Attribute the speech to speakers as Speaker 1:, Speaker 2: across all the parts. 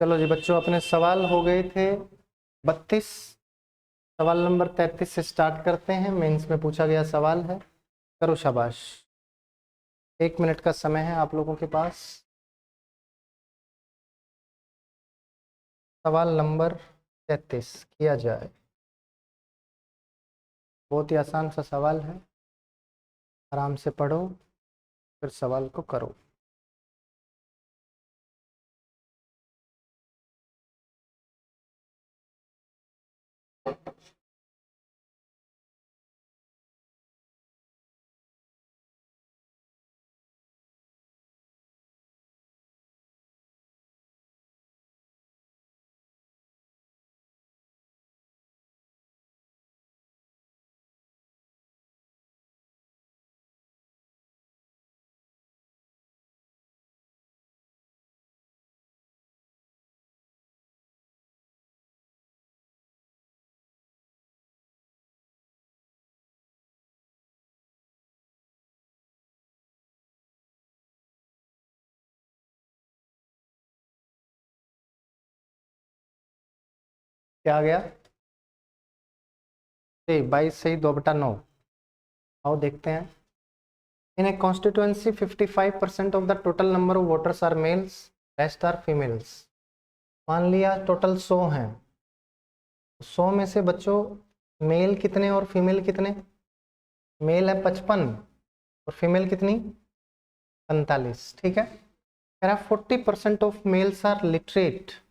Speaker 1: चलो जी बच्चों, अपने सवाल हो गए थे 32। सवाल नंबर 33 से स्टार्ट करते हैं। मेंस में पूछा गया सवाल है। करो शाबाश। 1 मिनट का समय है आप लोगों के पास। सवाल नंबर 33 किया जाए। बहुत ही आसान सा सवाल है। आराम से पढ़ो, फिर सवाल को करो। क्या आ गया? 22 सही, 2/9। आओ देखते हैं। In a constituency 55% of the total number of voters are males, rest are females. मान लिया टोटल 100 हैं। 100 में से बच्चों मेल कितने और फीमेल कितने? मेल है 55 और फीमेल कितनी? 45। ठीक है। कह रहा 40% ऑफ मेल्स आर लिटरेट।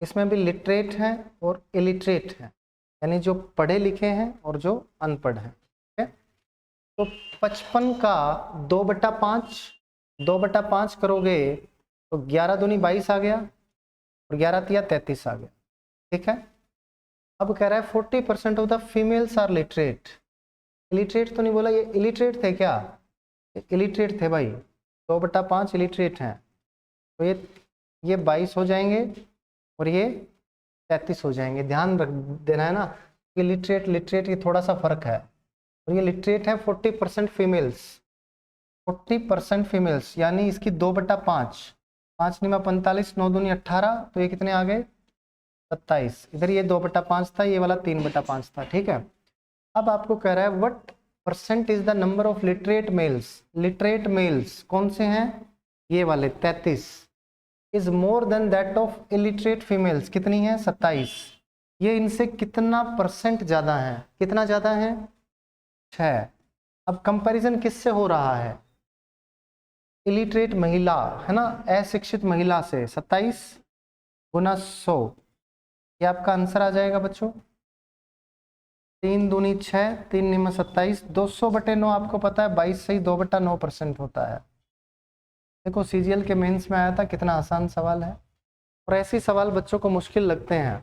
Speaker 1: इसमें भी लिटरेट है और इलिटरेट है, यानी जो पढ़े लिखे हैं और जो अनपढ़ हैं। ठीक है। तो 55 का 2/5, 2/5 करोगे तो 11 दूनी 22 आ गया और 11 तिया 33 आ गया। ठीक है। अब कह रहा है 40% of the females are literate. Illiterate तो नहीं बोला, ये इलिटरेट थे क्या? इलिटरेट थे भाई। 2/5 इलिटरेट हैं, तो ये 22 हो जाएंगे और ये 33 हो जाएंगे। ध्यान रख देना है ना कि लिटरेट लिटरेट ये थोड़ा सा फर्क है। और ये लिटरेट है 40% फीमेल्स। 40% फीमेल्स यानी इसकी 2/5। 5 निमा 45, 9 दूनी 18, तो ये कितने आ गए? 27। इधर ये 2/5 था, ये वाला 3/5 था। ठीक है। अब आपको कह रहा है what percent is the number of literate males. Literate males कौन से हैं? ये वाले 33 is more than that of illiterate females. कितनी है? 27। ये इनसे कितना परसेंट ज्यादा है? कितना ज्यादा है? 6। अब कंपैरिजन किससे हो रहा है? इलिटरेट महिला है ना, अशिक्षित महिला से। 27 गुना 100, ये आपका आंसर आ जाएगा बच्चों। 3 दूनी 6, 3 निमा 27, 200/9 आपको पता है 22 से ही 2/9% होता है। देखो सीजीएल के मेंस में आया था, कितना आसान सवाल है। और ऐसे सवाल बच्चों को मुश्किल लगते हैं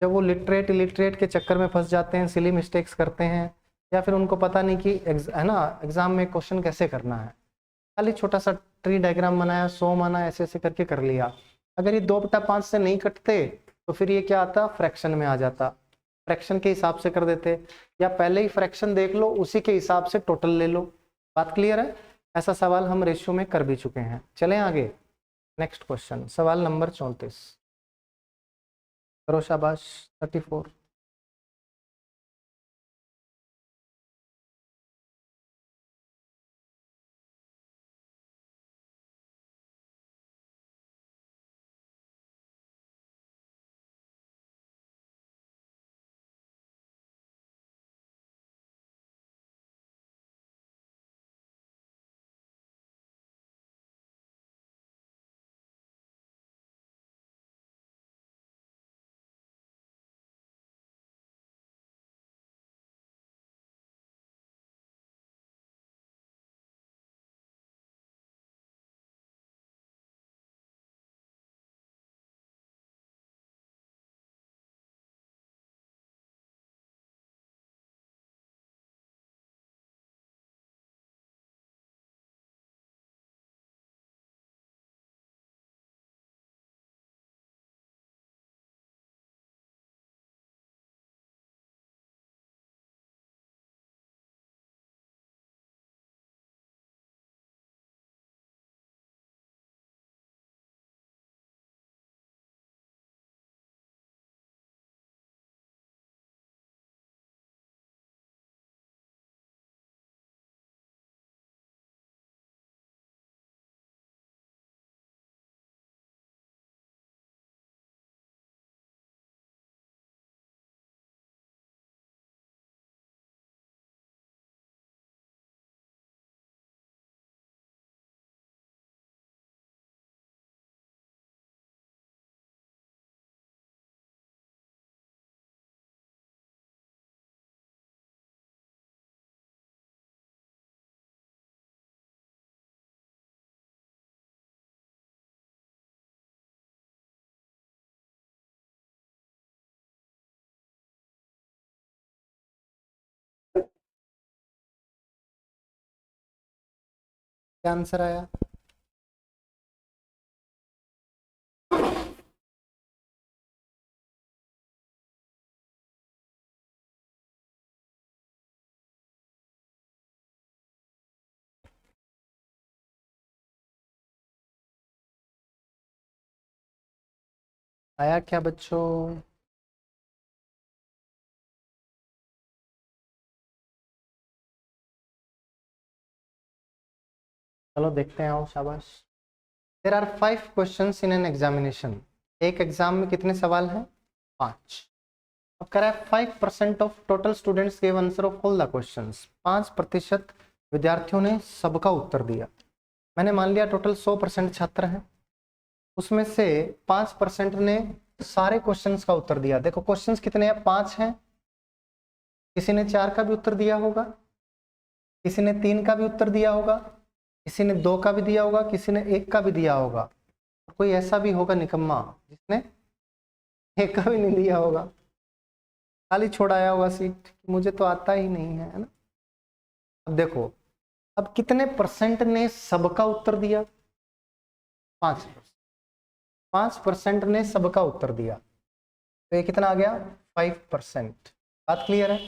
Speaker 1: जब वो लिटरेट इलिटरेट के चक्कर में फंस जाते हैं, सिली मिस्टेक्स करते हैं, या फिर उनको पता नहीं कि है ना एग्जाम में क्वेश्चन कैसे करना है। खाली छोटा सा ट्री डायग्राम बनाया, 100 माना, ऐसे ऐसे करके कर लिया। अगर ये 2/5 से नहीं कटते तो फिर ये क्या आता? फ्रैक्शन में आ जाता। फ्रैक्शन के हिसाब से कर देते, या पहले ही फ्रैक्शन देख लो, उसी के हिसाब से टोटल ले लो। बात क्लियर है? ऐसा सवाल हम रेशियो में कर भी चुके हैं। चलें आगे। नेक्स्ट क्वेश्चन, सवाल नंबर 34। करो शाबाश। 34। क्या आंसर आया? आया क्या बच्चों? चलो देखते हैं, आओ शाबाश। There are 5 questions in an examination. एक एग्जाम में कितने सवाल हैं? 5। अब कह रहा है 5% of total students gave answer of all the questions. 5% विद्यार्थियों ने सबका उत्तर दिया। मैंने मान लिया टोटल 100% छात्र हैं, उसमें से 5% ने सारे क्वेश्चंस का उत्तर दिया। देखो क्वेश्चंस कितने हैं? 5 हैं। किसी ने 4 का भी उत्तर दिया होगा, किसी ने 3 का भी उत्तर दिया होगा, किसी ने 2 का भी दिया होगा, किसी ने 1 का भी दिया होगा, और कोई ऐसा भी होगा निकम्मा जिसने 1 का भी नहीं दिया होगा, खाली छोड़ाया होगा सीट, मुझे तो आता ही नहीं है ना। अब देखो, अब कितने परसेंट ने सबका उत्तर दिया? 5%। 5% ने सबका उत्तर दिया, तो ये कितना आ गया? 5%। बात क्लियर है?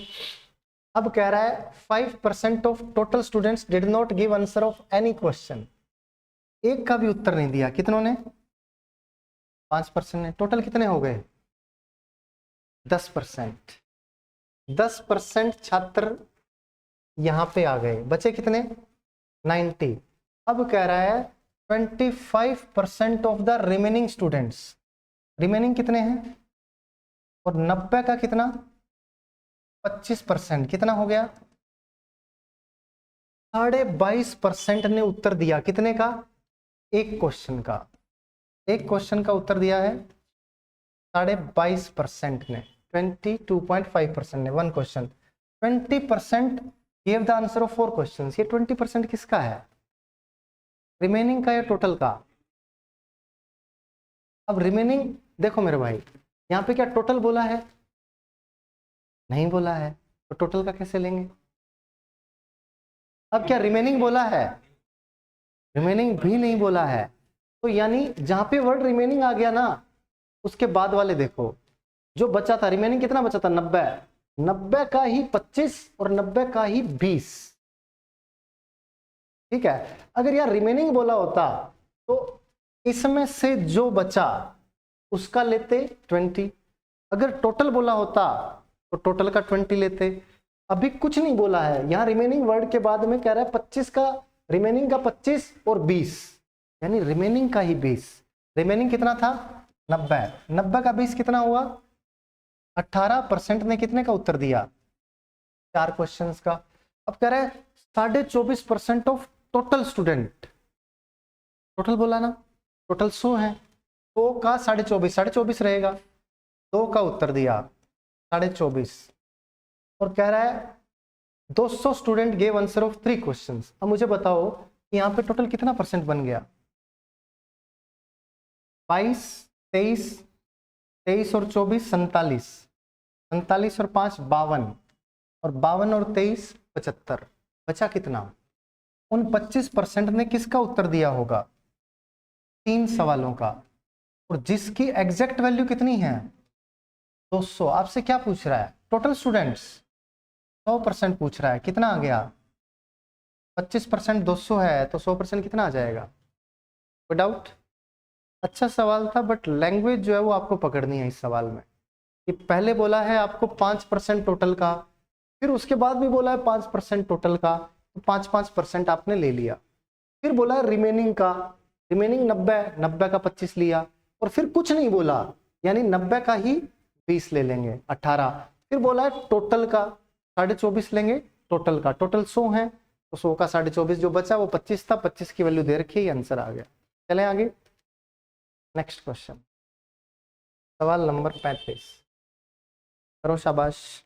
Speaker 1: अब कह रहा है 5% of total students did not give answer of any question. एक का भी उत्तर नहीं दिया। कितनों ने? 5% ने। टोटल कितने हो गए? 10%। 10% छात्र यहां पे आ गए, बचे कितने? 90। अब कह रहा है 25% of the remaining students. Remaining कितने हैं? और 90 का कितना? 25%। कितना हो गया? 22.5% ने उत्तर दिया। कितने का? एक क्वेश्चन का। एक क्वेश्चन का उत्तर दिया है 22.5% ने। 22.5% ने one question. 20% give the answer of 4 question. ये 20% किसका है? रिमेनिंग का या टोटल का? अब रिमेनिंग देखो मेरे भाई, यहाँ पे क्या टोटल बोला है? नहीं बोला है, तो टोटल का कैसे लेंगे? अब क्या रिमेनिंग बोला है? रिमेनिंग भी नहीं बोला है। तो यानी जहां पे वर्ड रिमेनिंग आ गया ना, उसके बाद वाले देखो, जो बचा था रिमेनिंग, कितना बचा था? 90। 90 का ही 25 और 90 का ही 20। ठीक है। अगर यार रिमेनिंग बोला होता तो इसमें से जो बचा उसका लेते 20। अगर टोटल बोला होता तो टोटल का 20 लेते। अभी कुछ नहीं बोला है यहां, रिमेनिंग वर्ड के बाद में कह रहा है 25 का, रिमेनिंग का 25 और 20, यानी रिमेनिंग का ही 20। रिमेनिंग कितना था? 90। 90 का 20 कितना हुआ? 18% ने कितने का उत्तर दिया? 4 क्वेश्चंस का। अब कह रहा है 24.5% ऑफ टोटल स्टूडेंट। टोटल बोला ना, टोटल 100 है, 100 का 24.5, 24.5 रहेगा। 2 का उत्तर दिया 24.5, और कह रहा है 200 student gave answer of 3 questions. अब मुझे बताओ कि यहाँ पे टोटल कितना परसेंट बन गया? 22, 23, 23 और 24 47, 47 और 5 52, और 52 और 23 75। बचा कितना? उन 25% ने किसका उत्तर दिया होगा? 3 सवालों का। और जिसकी एग्जैक्ट वैल्यू कितनी है? 200। आपसे क्या पूछ रहा है? टोटल स्टूडेंट्स 100% पूछ रहा है। कितना आ गया? 25% 200 है, तो 100% कितना आ जाएगा? कोई डाउट? अच्छा सवाल था, बट लैंग्वेज जो है वो आपको पकड़नी है इस सवाल में। कि पहले बोला है आपको 5% टोटल का, फिर उसके बाद भी बोला है 5% टोटल का, तो 5-5% आपने ले लिया। फिर बोला है रिमेनिंग का, रिमेनिंग 90, 90 का 25 लिया, और फिर कुछ नहीं बोला, यानी 90 का ही 20 ले लेंगे, 18। फिर बोला है टोटल का 24.5 लेंगे, टोटल का। टोटल 100 है, तो 100 का 24.5 जो बचा वो 25 था, 25 की वैल्यू दे रखी है, आंसर आ गया। चलें आगे, नेक्स्ट क्वेश्चन, सवाल नंबर 35। करो शाबाश।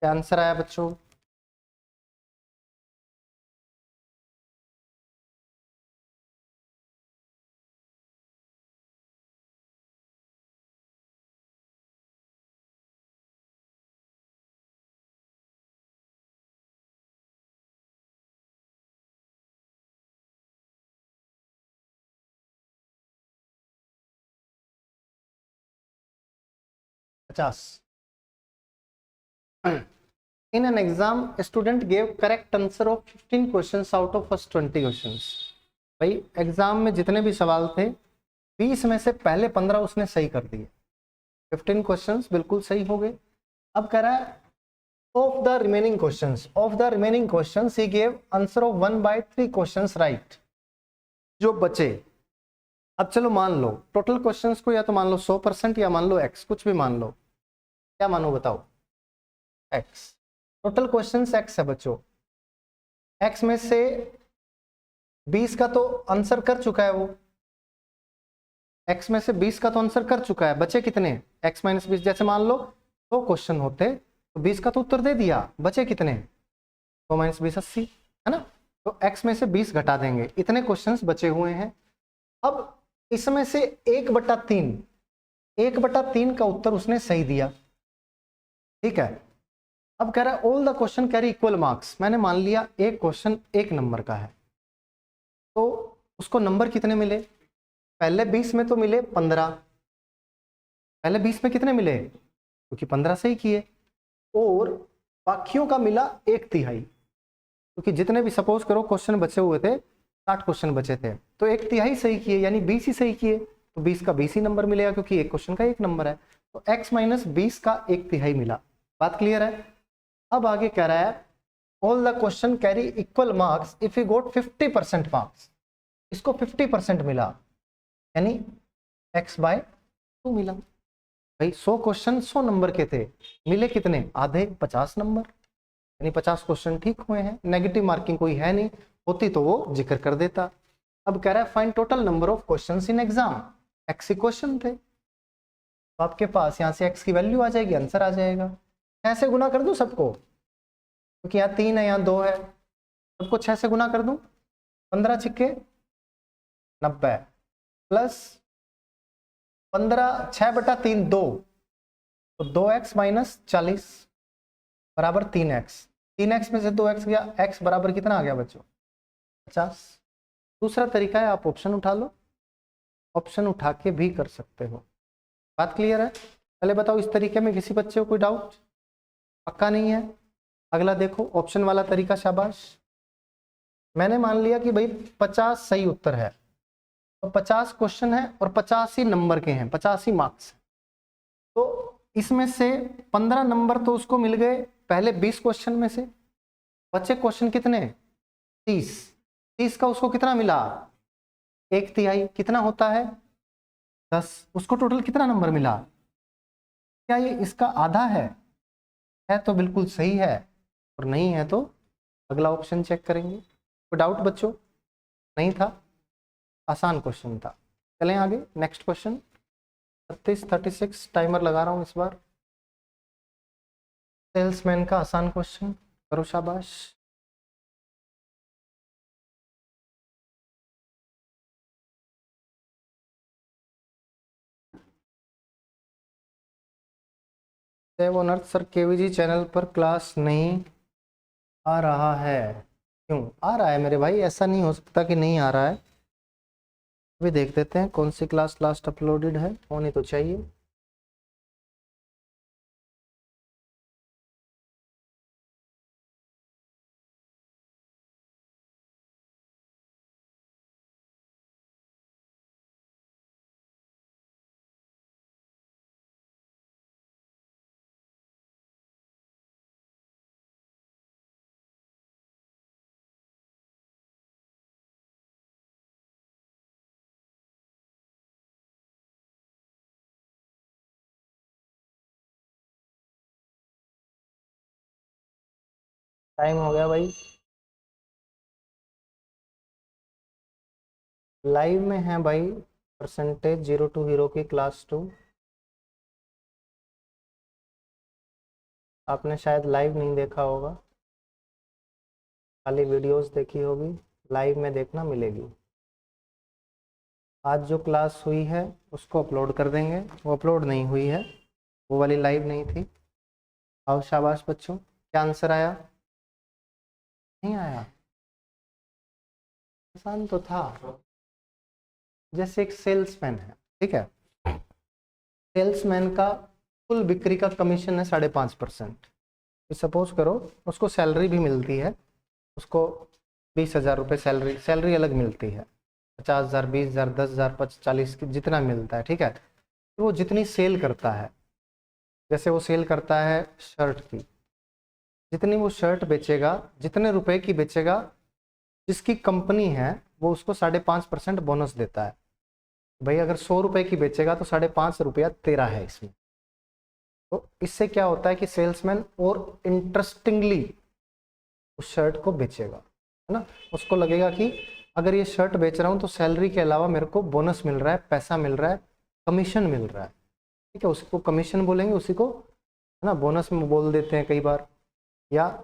Speaker 1: क्या आंसर आया बच्चों? पचास। In an exam, a student gave correct answer of 15 questions out of first 20 questions. भाई एग्जाम में जितने भी सवाल थे 20 में से पहले 15 उसने सही कर दिए, 15 क्वेश्चंस बिल्कुल सही हो गए। अब कह रहा है of the remaining questions he gave answer of 1/3 questions right. जो बचे, अब चलो मान लो टोटल क्वेश्चंस को या तो मान लो 100% या मान लो x, कुछ भी मान लो। क्या मानो बताओ? x। टोटल क्वेश्चंस x है बच्चों। x में से 20 का तो आंसर कर चुका है वो, x में से 20 का तो आंसर कर चुका है, बचे कितने? x minus 20। जैसे मान लो 100 क्वेश्चन होते तो 20 का तो उत्तर दे दिया, बचे कितने? 100 माइनस 20 80, है ना? तो x में से 20 घटा देंगे, इतने क्वेश्चंस बचे हुए हैं। अब इसमें से 1/3 का उत्तर उसने सही दिया, ठीक है। अब कह रहा है all the question carry equal marks. मैंने मान लिया एक क्वेश्चन 1 नंबर का है, तो उसको नंबर कितने मिले? पहले 20 में तो मिले 15, पहले 20 में कितने मिले? क्योंकि 15 सही किए, और बाकियों का मिला 1/3, क्योंकि जितने भी सपोज करो क्वेश्चन बचे हुए थे 60 क्वेश्चन बचे थे, तो 1/3 सही किए, यानी 20 ही सही किए, तो 20 का 20 ही नंबर मिलेगा, क्योंकि एक क्वेश्चन का 1 नंबर है। तो x माइनस 20 का 1/3 मिला। बात क्लियर है? अब आगे कह रहा है all the question carry equal marks if you got 50% marks. इसको 50% मिला, यानी x/2 मिला। भाई 100 क्वेश्चन 100 नंबर के थे, मिले कितने? आधे, 50 नंबर, यानी 50 क्वेश्चन ठीक हुए हैं। नेगेटिव मार्किंग कोई है नहीं, होती तो वो जिक्र कर देता। अब कह रहा है find total number of questions in exam. x he question थे, तो आपके पास यहाँ से x की वैल्यू आ जाएगी, आंसर आ जाएगा। ऐसे गुना कर दूं सबको, क्योंकि यहाँ 3 है, यहाँ 2 है, सबको 6 से गुना कर दूं। 15 छिक्के 90 प्लस 15, 6/3 2, तो 2x माइनस 40 बराबर 3x। 3x में से 2x गया, x बराबर कितना आ गया बच्चों? 50। दूसरा तरीका है, आप ऑप्शन उठा लो, ऑप्शन उठा के भी कर सकते हो। बात क्लियर है? पहले बताओ इस तरीके में किसी बच्चे को कोई डाउट? पक्का नहीं है? अगला देखो ऑप्शन वाला तरीका, शाबाश। मैंने मान लिया कि भाई 50 सही उत्तर है, तो 50 क्वेश्चन है और 50 ही नंबर के हैं, 50 ही मार्क्स। तो इसमें से 15 नंबर तो उसको मिल गए पहले 20 क्वेश्चन में से, बचे क्वेश्चन कितने? 30। 30 का उसको कितना मिला? 1/3, कितना होता है? 10। उसको टोटल कितना नंबर मिला? क्या ये इसका आधा है? है तो बिल्कुल सही है, और नहीं है तो अगला ऑप्शन चेक करेंगे। कोई डाउट बच्चों? नहीं था, आसान क्वेश्चन था। चलें आगे, नेक्स्ट क्वेश्चन 36 टाइमर लगा रहा हूं इस बार। सेल्समैन का आसान क्वेश्चन, करो शाबाश। देवोनर्थ सर, केवीजी चैनल पर क्लास नहीं आ रहा है, क्यों? आ रहा है मेरे भाई, ऐसा नहीं हो सकता कि नहीं आ रहा है। अभी देख देते हैं कौन सी क्लास लास्ट अपलोडेड है, होनी तो चाहिए। टाइम हो गया भाई, लाइव में है भाई। परसेंटेज 0 टू हीरो की क्लास 2। आपने शायद लाइव नहीं देखा होगा, खाली वीडियोस देखी होगी, लाइव में देखना मिलेगी। आज जो क्लास हुई है उसको अपलोड कर देंगे, वो अपलोड नहीं हुई है, वो वाली लाइव नहीं थी। आओ शाबाश बच्चों, क्या आंसर आया? नहीं आया? आसान तो था। जैसे एक सेल्समैन है, ठीक है, सेल्समैन का कुल बिक्री का कमीशन है 5.5%। सपोज करो उसको सैलरी भी मिलती है, उसको 20,000 रुपये सैलरी अलग मिलती है, 50,000, 20,000, 10,000, 40 जितना मिलता है, ठीक है। तो वो जितनी सेल करता है, जैसे वो सेल करता है शर्ट की, जितनी वो शर्ट बेचेगा, जितने रुपए की बेचेगा, जिसकी कंपनी है वो उसको 5.5% बोनस देता है। भाई अगर 100 रुपए की बेचेगा तो 5.5 रुपया तेरा है इसमें। तो इससे क्या होता है कि सेल्समैन और इंटरेस्टिंगली उस शर्ट को बेचेगा, है ना। उसको लगेगा कि अगर ये शर्ट बेच रहा हूँ तो सैलरी के अलावा मेरे को बोनस मिल रहा है, पैसा मिल रहा है, कमीशन मिल रहा है, ठीक है। उसको कमीशन बोलेंगे, उसी को, है ना, बोनस में बोल देते हैं कई बार, या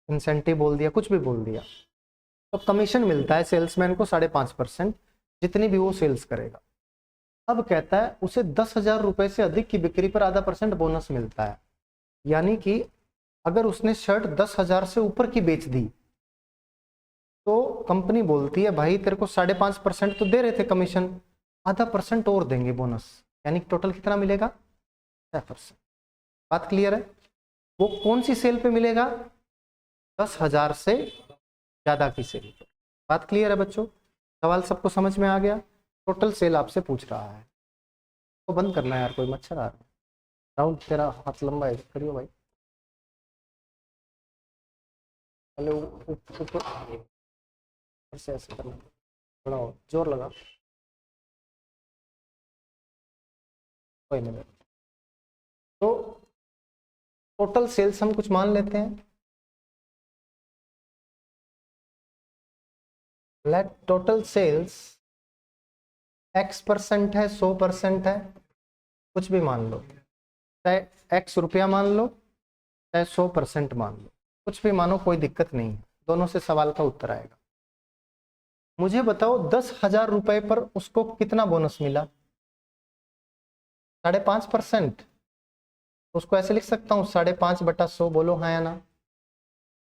Speaker 1: इंसेंटिव बोल दिया, कुछ भी बोल दिया। तो कमीशन मिलता है सेल्समैन को 5.5%, जितनी भी वो सेल्स करेगा। अब कहता है उसे 10,000 रुपए से अधिक की बिक्री पर % बोनस मिलता है। यानी कि अगर उसने शर्ट 10,000 से ऊपर की बेच दी तो कंपनी बोलती है भाई तेरे को 5.5% तो दे रहे थे कमीशन, % और देंगे बोनस, यानी टोटल कितना मिलेगा? 6%। बात क्लियर है? वो कौन सी सेल पे मिलेगा? 10,000 से ज्यादा की सेल पे। बात क्लियर है बच्चों? सवाल सबको समझ में आ गया? टोटल सेल आपसे पूछ रहा है, तो बंद करना है यार, कोई मच्छर आ रहा है। राउंड तेरा हाथ लंबा है, करियो भाई। पहले ऊपर से ऐसे करना, थोड़ा और जोर लगा, कोई नहीं। तो टोटल सेल्स हम कुछ मान लेते हैं, लेट टोटल सेल्स X% है, 100% है, कुछ भी मान लो, चाहे X रुपया मान लो, चाहे 100% मान लो, कुछ भी मानो, कोई दिक्कत नहीं है, दोनों से सवाल का उत्तर आएगा। मुझे बताओ 10,000 रुपए पर उसको कितना बोनस मिला? 5.5%। उसको ऐसे लिख सकता हूँ 5.5/100, बोलो हाँ या ना,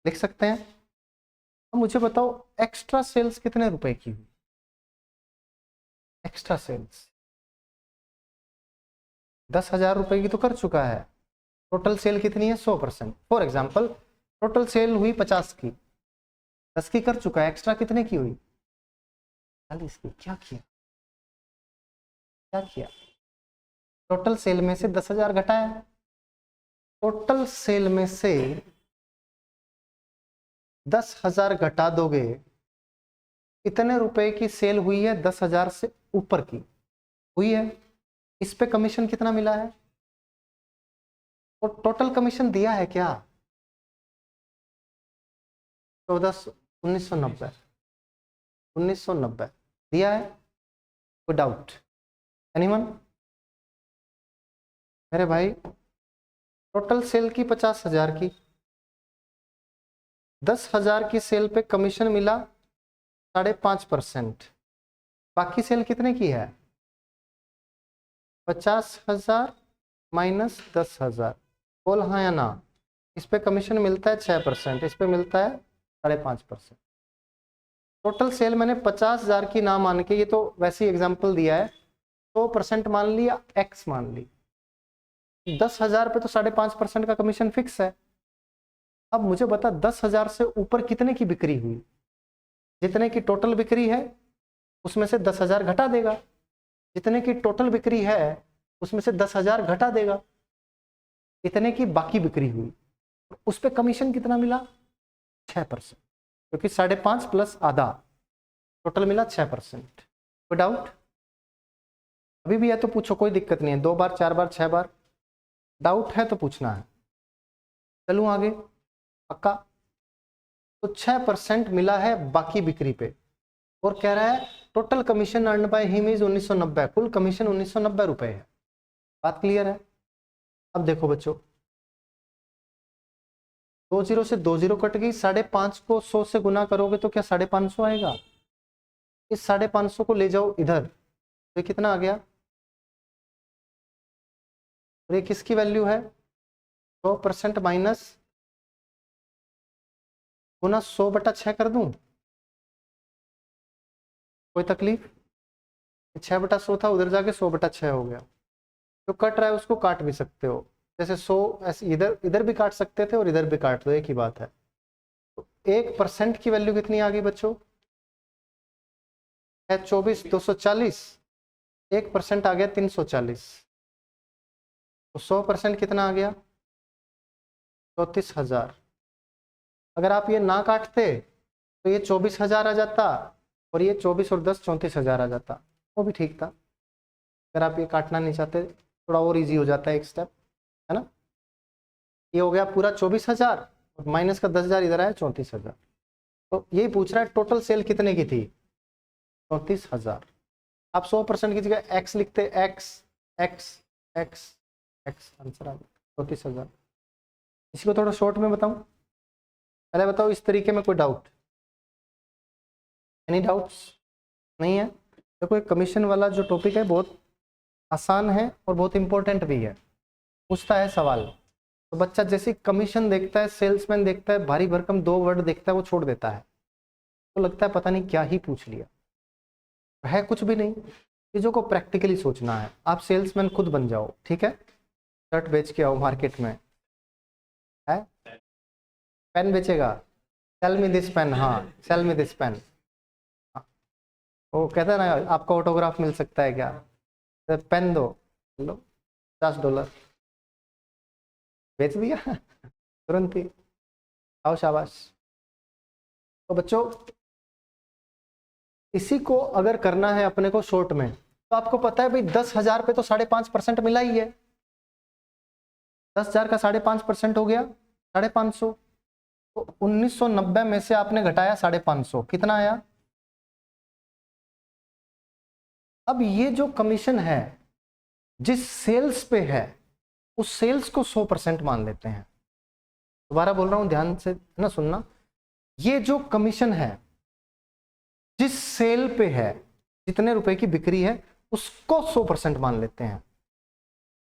Speaker 1: लिख सकते हैं। अब मुझे बताओ एक्स्ट्रा सेल्स कितने रुपए की हुई? एक्स्ट्रा सेल्स 10,000 रुपए की तो कर चुका है, टोटल सेल कितनी है? 100%। फॉर एग्जाम्पल टोटल सेल हुई 50 की, 10 की कर चुका है, एक्स्ट्रा कितने की हुई? 40 की। क्या किया, क्या किया? टोटल सेल में से 10,000 घटाया, टोटल सेल में से 10,000 घटा दोगे, कितने रुपए की सेल हुई है? 10,000 से ऊपर की हुई है, इस पे कमीशन कितना मिला है? और टोटल कमीशन दिया है क्या? 1990 दिया है? कोई डाउट? एनीवन? मेरे भाई टोटल सेल की 50,000 की, 10,000 की सेल पे कमीशन मिला 5.5%, बाकी सेल कितने की है? 50,000 माइनस 10,000, बोल हाँ या ना। इस पे कमीशन मिलता है 6%, इस पे मिलता है 5.5%। टोटल सेल मैंने 50,000 की ना मान के, ये तो वैसे ही एग्जाम्पल दिया है, 100% मान लिया, एक्स मान ली, 10,000 पे तो 5.5% का कमीशन फिक्स है। अब मुझे बता 10,000 से ऊपर कितने की बिक्री हुई? जितने की टोटल बिक्री है उसमें से 10,000 घटा देगा, जितने की टोटल बिक्री है उसमें से 10,000 घटा देगा, इतने की बाकी बिक्री हुई, उस पर कमीशन कितना मिला? 6%, क्योंकि 5.5 प्लस आधा, टोटल मिला 6%। कोई डाउट? अभी भी है तो पूछो, कोई दिक्कत नहीं है, 2 बार 4 बार 6 बार, डाउट है तो पूछना है। चलूं आगे, पक्का? तो 6% मिला है बाकी बिक्री पे, और कह रहा है total commission earn by him is 1990, कुल कमीशन 1990 रुपए है। बात क्लियर है? अब देखो बच्चों, दो जीरो से दो जीरो कट गई, 5.5 को 100 से गुना करोगे तो क्या 550 आएगा। इस 550 को ले जाओ इधर, तो कितना आ गया, और ये किसकी वैल्यू है, 100% माइनस गुना 100/6 कर दूं, कोई तकलीफ, 6/100 था, उधर जाके 100/6 हो गया। जो कट रहा है उसको काट भी सकते हो, जैसे 100 ऐसे इधर इधर भी काट सकते थे और इधर भी काट दो, एक ही बात है। तो 1% की वैल्यू कितनी आ गई बच्चों, है 24,240, 1% आ गया 340, तो 100% कितना आ गया 34,000। अगर आप ये ना काटते तो ये 24,000 आ जाता, और ये 24 और 10 34,000 आ जाता, वो भी ठीक था। अगर आप ये काटना नहीं चाहते थोड़ा और इजी हो जाता है एक स्टेप, है ना। ये हो गया पूरा 24,000 और माइनस का 10,000 इधर आया 34,000। तो यही पूछ रहा है टोटल सेल कितने की थी, 34,000। आप 100% की जगह एक्स लिखते, x x x x, answer आ गया 34,000। इसी को थोड़ा शॉर्ट में बताऊं, पहले बताओ इस तरीके में कोई डाउट, एनी डाउट्स नहीं है। देखो एक कमीशन वाला जो टॉपिक है बहुत आसान है और बहुत इंपॉर्टेंट भी है, पूछता है सवाल। तो बच्चा जैसे कमीशन देखता है, सेल्समैन देखता है, भारी भरकम 2 वर्ड देखता है, वो छोड़ देता है, तो लगता है पता नहीं क्या ही पूछ लिया, है कुछ भी नहीं। चीज़ों को प्रैक्टिकली सोचना है। आप सेल्समैन खुद बन जाओ, ठीक है, शर्ट बेच के आओ मार्केट में, है पेन बेचेगा, सेल मी दिस पेन, हाँ सेल मी दिस पेन, वो कहता है ना आपका ऑटोग्राफ मिल सकता है क्या, तो पेन दो, लो $50 बेच दिया तुरंत ही, आओ शाबाश। तो बच्चों इसी को अगर करना है अपने को शॉर्ट में, तो आपको पता है भाई 10,000 पे तो 5.5% मिला ही है, 10,000 का 5.5% हो गया 550, तो 1990 में से आपने घटाया 550, कितना आया। अब ये जो कमीशन है जिस सेल्स पे है, उस सेल्स को 100% मान लेते हैं। दोबारा बोल रहा हूं ध्यान से ना सुनना, ये जो कमीशन है जिस सेल पे है, जितने रुपए की बिक्री है उसको 100% मान लेते हैं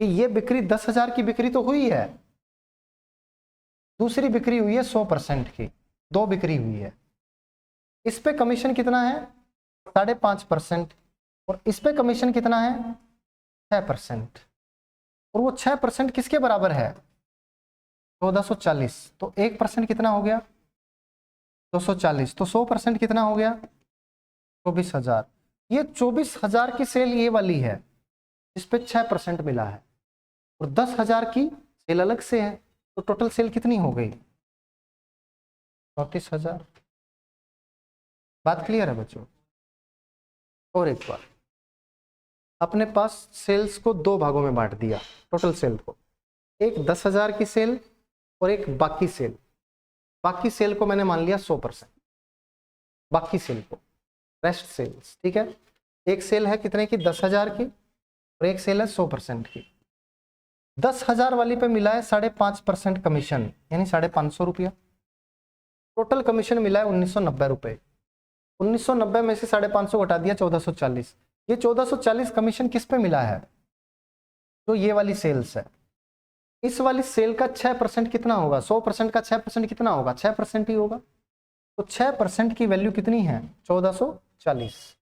Speaker 1: कि ये बिक्री 10,000 की बिक्री तो हुई है, दूसरी बिक्री हुई है 100% की, दो बिक्री हुई है, इस पे कमीशन कितना है 5.5%, और इस पे कमीशन कितना है 6%, और वो 6% किसके बराबर है 1440, तो 1% कितना हो गया 240, तो 100% कितना हो गया 24,000। ये 24,000 की सेल ये वाली है इस पे 6% मिला है, और 10,000 की सेल अलग से है, तो टोटल सेल कितनी हो गई 34,000। बात क्लियर है बच्चों। और एक बार, अपने पास सेल्स को दो भागों में बांट दिया, टोटल सेल को, एक 10,000 की सेल और एक बाकी सेल। बाकी सेल को मैंने मान लिया 100%, बाकी सेल को, रेस्ट सेल्स, ठीक है। एक सेल है कितने की 10,000 की, और एक सेल है 100% की। 10,000 वाली पे मिला है 5.5% कमीशन, यानी 550 रुपया। टोटल कमीशन मिला है 1990 रुपए। 1990 में से 550 घटा दिया 1440। ये 1440 कमीशन किस पे मिला है, जो ये वाली सेल्स है। इस वाली सेल का 6% कितना होगा, 100% का 6% कितना होगा, 6% ही होगा। तो 6% की वैल्यू कितनी है 1440।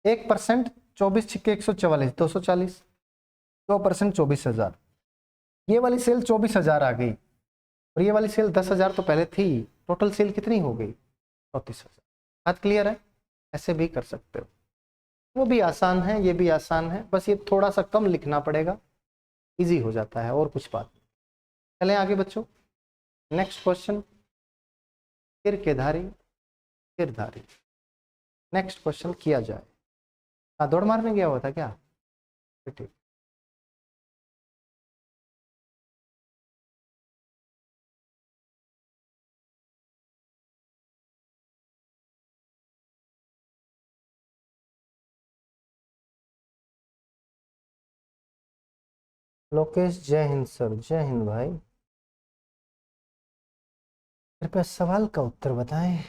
Speaker 1: 1% 24 छिक्के 144, 240, 2% 24,000। ये वाली सेल 24,000 आ गई, और ये वाली सेल 10,000 तो पहले थी, टोटल सेल कितनी हो गई 34,000। बात क्लियर है, ऐसे भी कर सकते हो, वो भी आसान है ये भी आसान है, बस ये थोड़ा सा कम लिखना पड़ेगा, इजी हो जाता है, और कुछ बात नहीं। चलें आगे बच्चों, नेक्स्ट क्वेश्चन, सिर के धारी सिरधारी। नेक्स्ट क्वेश्चन किया जाए। हाँ दौड़ मारने गया हुआ था क्या, ठीक। लोकेश जय हिंद सर, जय हिंद भाई। कृपया सवाल का उत्तर बताएं।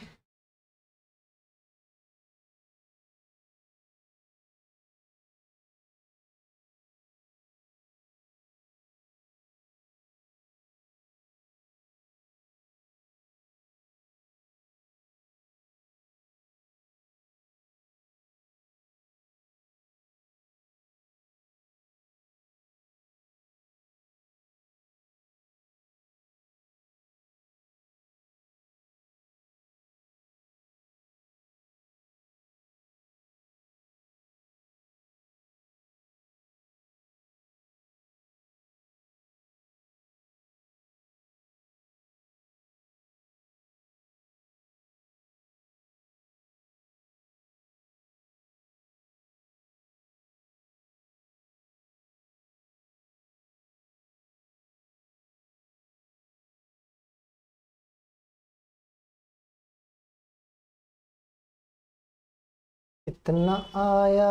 Speaker 1: इतना आया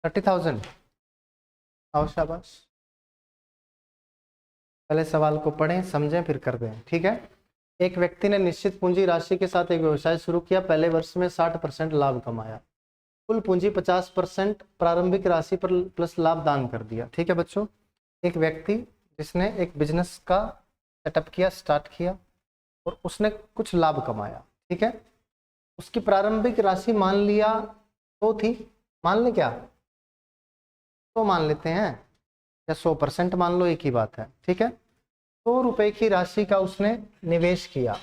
Speaker 1: 30,000। आओ शाबाश। पहले सवाल को पढ़ें, समझें, फिर कर दें। ठीक है। एक व्यक्ति ने निश्चित पूंजी राशि के साथ एक व्यवसाय शुरू किया। पहले वर्ष में 60% लाभ कमाया। कुल पूंजी 50% प्रारंभिक राशि पर प्लस लाभ दान कर दिया। ठीक है बच्चों। एक व्यक्ति जिसने एक बिजनेस का सेटअप किया, स्टार्ट किया, और उसने कुछ लाभ कमाया। ठीक है। उसकी प्रारंभिक राशि मान लिया तो थी, मान ले क्या, तो मान लेते हैं, या 100% मान लो, एक ही बात है। ठीक है। 100 रुपए की राशि का उसने निवेश किया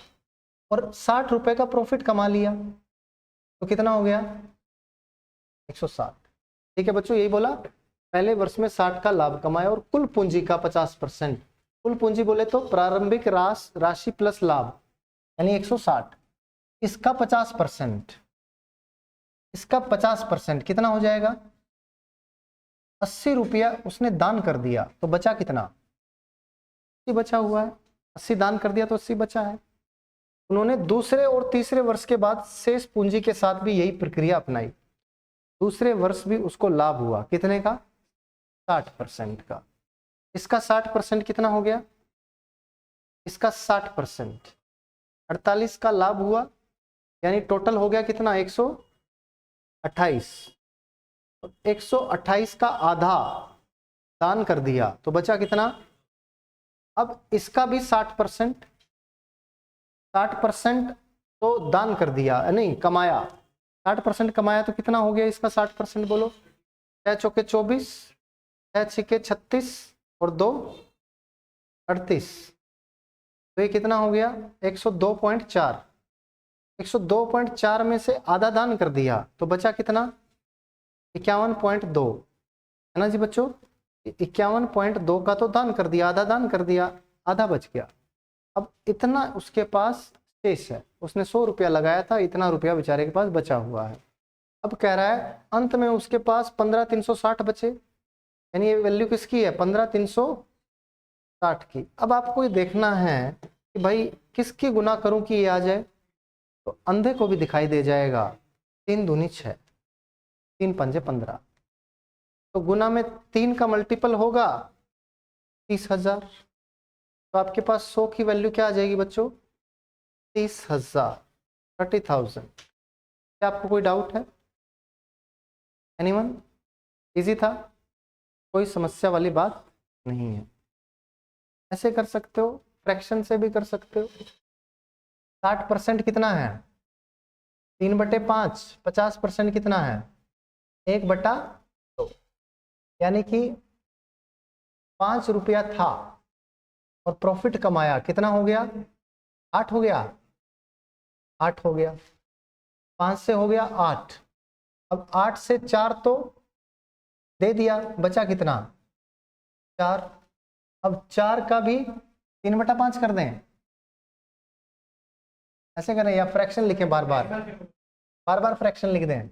Speaker 1: और 60 रुपए का प्रॉफिट कमा लिया, तो कितना हो गया, 160। ठीक है बच्चों, यही बोला। पहले वर्ष में 60 का लाभ कमाया और कुल पूंजी का 50%। कुल पूंजी बोले तो प्रारंभिक राशि प्लस लाभ, यानी 160। इसका 50%, इसका 50% कितना हो जाएगा, 80 रुपया उसने दान कर दिया, तो बचा कितना, 80 बचा हुआ है। 80 दान कर दिया तो 80 बचा है। उन्होंने दूसरे और तीसरे वर्ष के बाद शेष पूंजी के साथ भी यही प्रक्रिया अपनाई। दूसरे वर्ष भी उसको लाभ हुआ, कितने का, 60% का। इसका 60% कितना हो गया, इसका 60%, 48 का लाभ हुआ, यानी टोटल हो गया कितना, 128। 128 का आधा दान कर दिया, तो बचा कितना। अब इसका भी 60%, 60% तो दान कर दिया, नहीं कमाया, 60% कमाया, तो कितना हो गया इसका 60%, बोलो। 6 चौके 24, 6 छिके 36 और 2 38, तो ये कितना हो गया, 102.4। 102.4 में से आधा दान कर दिया, तो बचा कितना, 51.2, है ना जी बच्चों। 51.2 का तो दान कर दिया, आधा दान कर दिया, आधा बच गया। अब इतना उसके पास शेष है, उसने 100 रुपया लगाया था, इतना रुपया बेचारे के पास बचा हुआ है। अब कह रहा है अंत में उसके पास 15,360 बचे, यानी ये वैल्यू किसकी है, 15,360 की। अब आपको ये देखना है कि भाई किसकी गुना करूं कि ये आ जाए, तो अंधे को भी दिखाई दे जाएगा। 3 दूनी 6, 3 पंजे 15, तो गुना में 3 का मल्टीपल होगा 30,000। तो आपके पास 100 की वैल्यू क्या आ जाएगी बच्चों, 30,000, 30,000। क्या आपको कोई डाउट है, एनीवन? इजी था, कोई समस्या वाली बात नहीं है। ऐसे कर सकते हो, फ्रैक्शन से भी कर सकते हो। 60% कितना है, 3/5। 50% कितना है, 1/2, यानी कि 5 रुपया था और प्रॉफिट कमाया, कितना हो गया, 8 हो गया, 8 हो गया। 5 से हो गया 8, अब 8 से 4 तो दे दिया, बचा कितना, 4। अब 4 का भी 3/5 कर दें, ऐसे करें, या फ्रैक्शन लिखें, बार बार बार बार फ्रैक्शन लिख दें।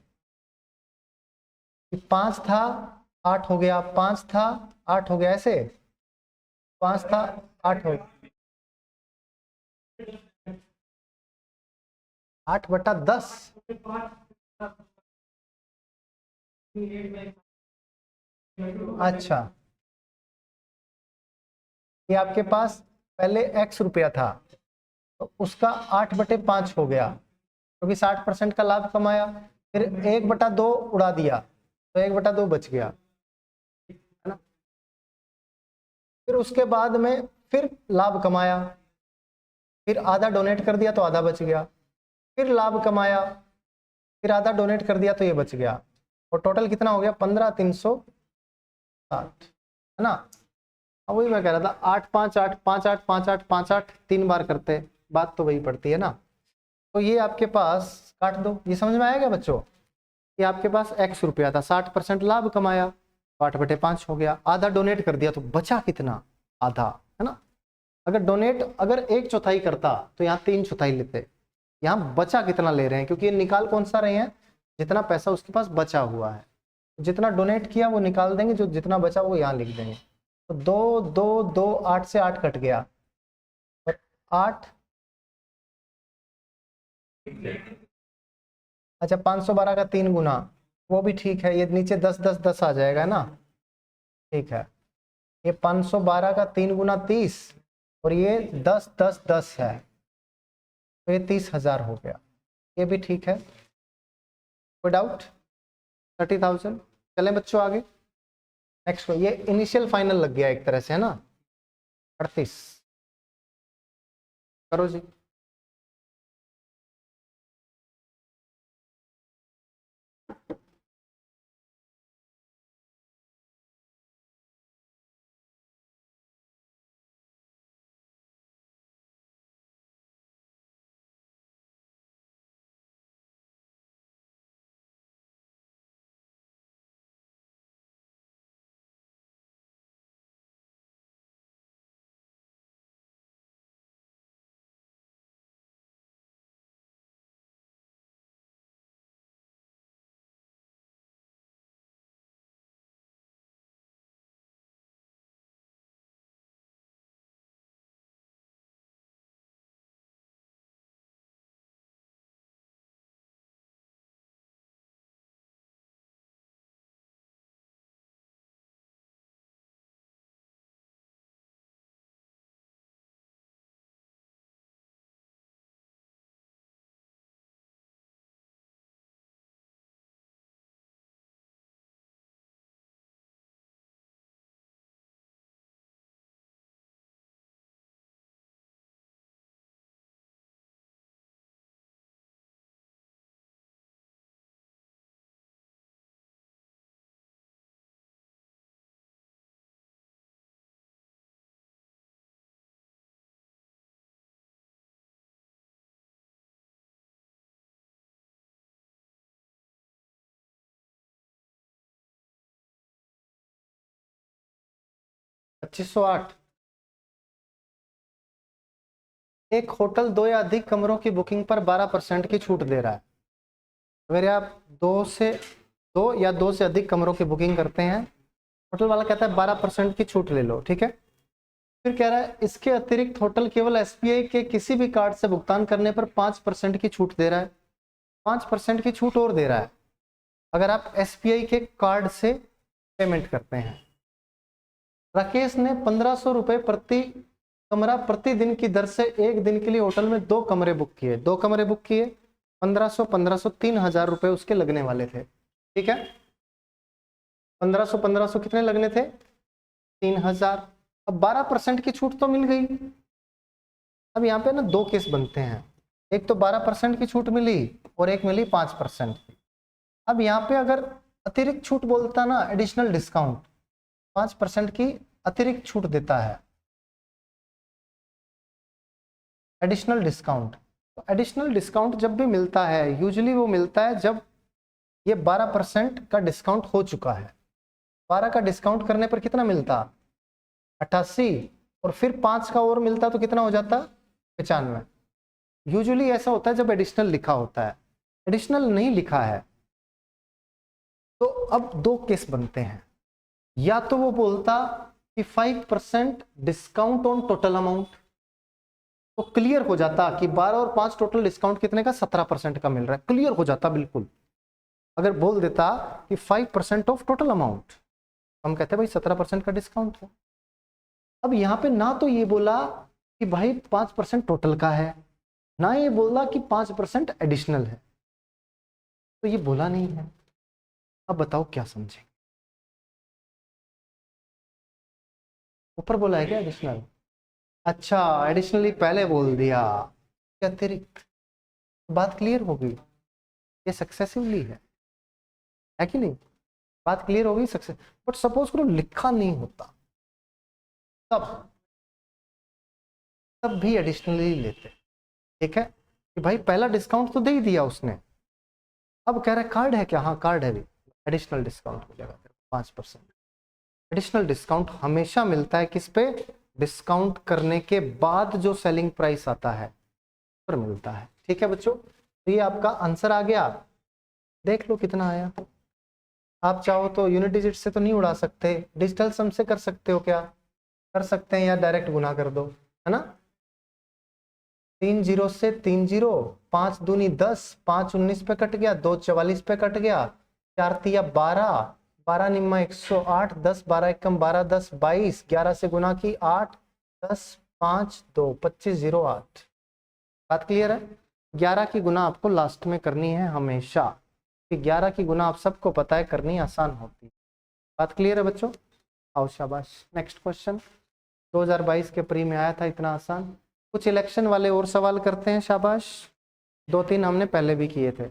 Speaker 1: 5 था 8 हो गया, 5 था 8 हो गया, ऐसे 5 था 8 हो गया, 8/10। अच्छा, ये आपके पास पहले x रुपया था तो उसका 8/5 हो गया क्योंकि 60% का लाभ कमाया। फिर 1/2 उड़ा दिया तो 1/2 बच गया, है ना। फिर उसके बाद में फिर लाभ कमाया, फिर आधा डोनेट कर दिया तो आधा बच गया, फिर लाभ कमाया, फिर आधा डोनेट कर दिया तो ये बच गया, और टोटल कितना हो गया 15,360, है ना। अब वही मैं कह रहा था 8 5 8 5 8 5 8 5 8 3 बार करते, बात तो वही पड़ती है ना। तो ये आपके पास काट दो, ये समझ में आएगा बच्चों। ये आपके पास x रुपया था, 60% लाभ कमाया तो 8/5 हो गया, आधा डोनेट कर दिया तो बचा कितना, आधा, है ना। अगर डोनेट अगर 1/4 करता तो यहाँ 3/4 लेते, यहाँ बचा कितना ले रहे हैं क्योंकि ये निकाल कौन सा रहे हैं, जितना पैसा उसके पास बचा हुआ है, जितना डोनेट किया वो निकाल देंगे, जो जितना बचा वो यहाँ लिख देंगे। तो 2 2 2 8 से 8 कट गया और 8, अच्छा 512 का 3 गुना, वो भी ठीक है, ये नीचे 10 10 10 आ जाएगा ना, ठीक है। ये 512 का 3 गुना 30 और ये 10 10 10 है तो ये 30,000 हो गया, ये भी ठीक है, कोई डाउट। 30,000। चलें बच्चों आगे नेक्स्ट। ये इनिशियल फाइनल लग गया एक तरह से, है ना। 38 करो जी। $2508। एक होटल 2 या अधिक कमरों की बुकिंग पर 12% की छूट दे रहा है। अगर आप 2 से अधिक कमरों की बुकिंग करते हैं, होटल वाला कहता है 12% की छूट ले लो, ठीक है। फिर कह रहा है इसके अतिरिक्त होटल केवल SBI के किसी भी कार्ड से भुगतान करने पर 5% की छूट दे रहा है। 5% की छूट और दे रहा है अगर आप SBI के कार्ड से पेमेंट करते हैं। राकेश ने 1500 रुपये प्रति कमरा प्रतिदिन की दर से एक दिन के लिए होटल में 2 कमरे बुक किए। 2 कमरे बुक किए, 1500 1500 3,000 रुपये उसके लगने वाले थे, ठीक है। 1500 1500 कितने लगने थे, 3,000। अब 12% की छूट तो मिल गई। अब यहाँ पे ना 2 केस बनते हैं, एक तो 12% की छूट मिली और एक मिली 5%। अब यहाँ पे अगर अतिरिक्त छूट बोलता ना, एडिशनल डिस्काउंट, 5% की अतिरिक्त छूट देता है, एडिशनल डिस्काउंट। तो एडिशनल डिस्काउंट जब भी मिलता है यूजुअली वो मिलता है जब ये 12% का डिस्काउंट हो चुका है। 12 का डिस्काउंट करने पर कितना मिलता, 88, और फिर 5 का और मिलता तो कितना हो जाता, 95। यूजुअली ऐसा होता है जब एडिशनल लिखा होता है, एडिशनल नहीं लिखा है तो अब 2 केस बनते हैं। या तो वो बोलता कि 5% डिस्काउंट ऑन टोटल अमाउंट, तो क्लियर हो जाता कि 12 और 5 टोटल डिस्काउंट कितने का, 17% का मिल रहा है, क्लियर हो जाता बिल्कुल। अगर बोल देता कि 5% ऑफ टोटल अमाउंट, हम कहते हैं भाई 17% का डिस्काउंट है। अब यहाँ पे ना तो ये बोला कि भाई 5% टोटल का है, ना ये बोला कि 5% एडिशनल है, तो ये बोला नहीं है। अब बताओ क्या समझे, ऊपर बोला है क्या एडिशनल? अच्छा, एडिशनली पहले बोल दिया, क्या अतिरिक्त, बात क्लियर हो गई, ये सक्सेसिवली है कि नहीं? बात क्लियर हो गई सक्सेस। बट सपोज करो लिखा नहीं होता, तब तब भी एडिशनली लेते, ठीक है कि भाई पहला डिस्काउंट तो दे ही दिया उसने, अब कह रहा है कार्ड है क्या, हाँ कार्ड है भी, एडिशनल डिस्काउंट हो जाएगा 5%। एडिशनल डिस्काउंट हमेशा मिलता है किस पे, डिस्काउंट करने के बाद जो सेलिंग प्राइस आता है पर मिलता है। ठीक है बच्चों, तो ये आपका आंसर आ गया, देख लो कितना आया। आप चाहो तो यूनिट डिजिट से तो नहीं उड़ा सकते, डिजिटल सम से कर सकते हो, क्या कर सकते हैं, या डायरेक्ट गुना कर दो, है ना। 3 जीरो से 3 जीरो, 5 दूनी 10, 5 19 पे कट गया, 2 44 पे कट गया, 4 तिया 12, 12 निम्मा 108, 10 12 एकम 12, 10 22, 11 से गुना की 8, 10 5 2 25 0 8। बात क्लियर है? 11 की गुना आपको लास्ट में करनी है हमेशा, कि 11 की गुना आप सबको पता है करनी आसान होती है। बात क्लियर है बच्चों? आओ शाबाश, नेक्स्ट क्वेश्चन 2022 के प्री में आया था इतना आसान। कुछ इलेक्शन वाले और सवाल करते हैं, शाबाश, 2-3 हमने पहले भी किए थे।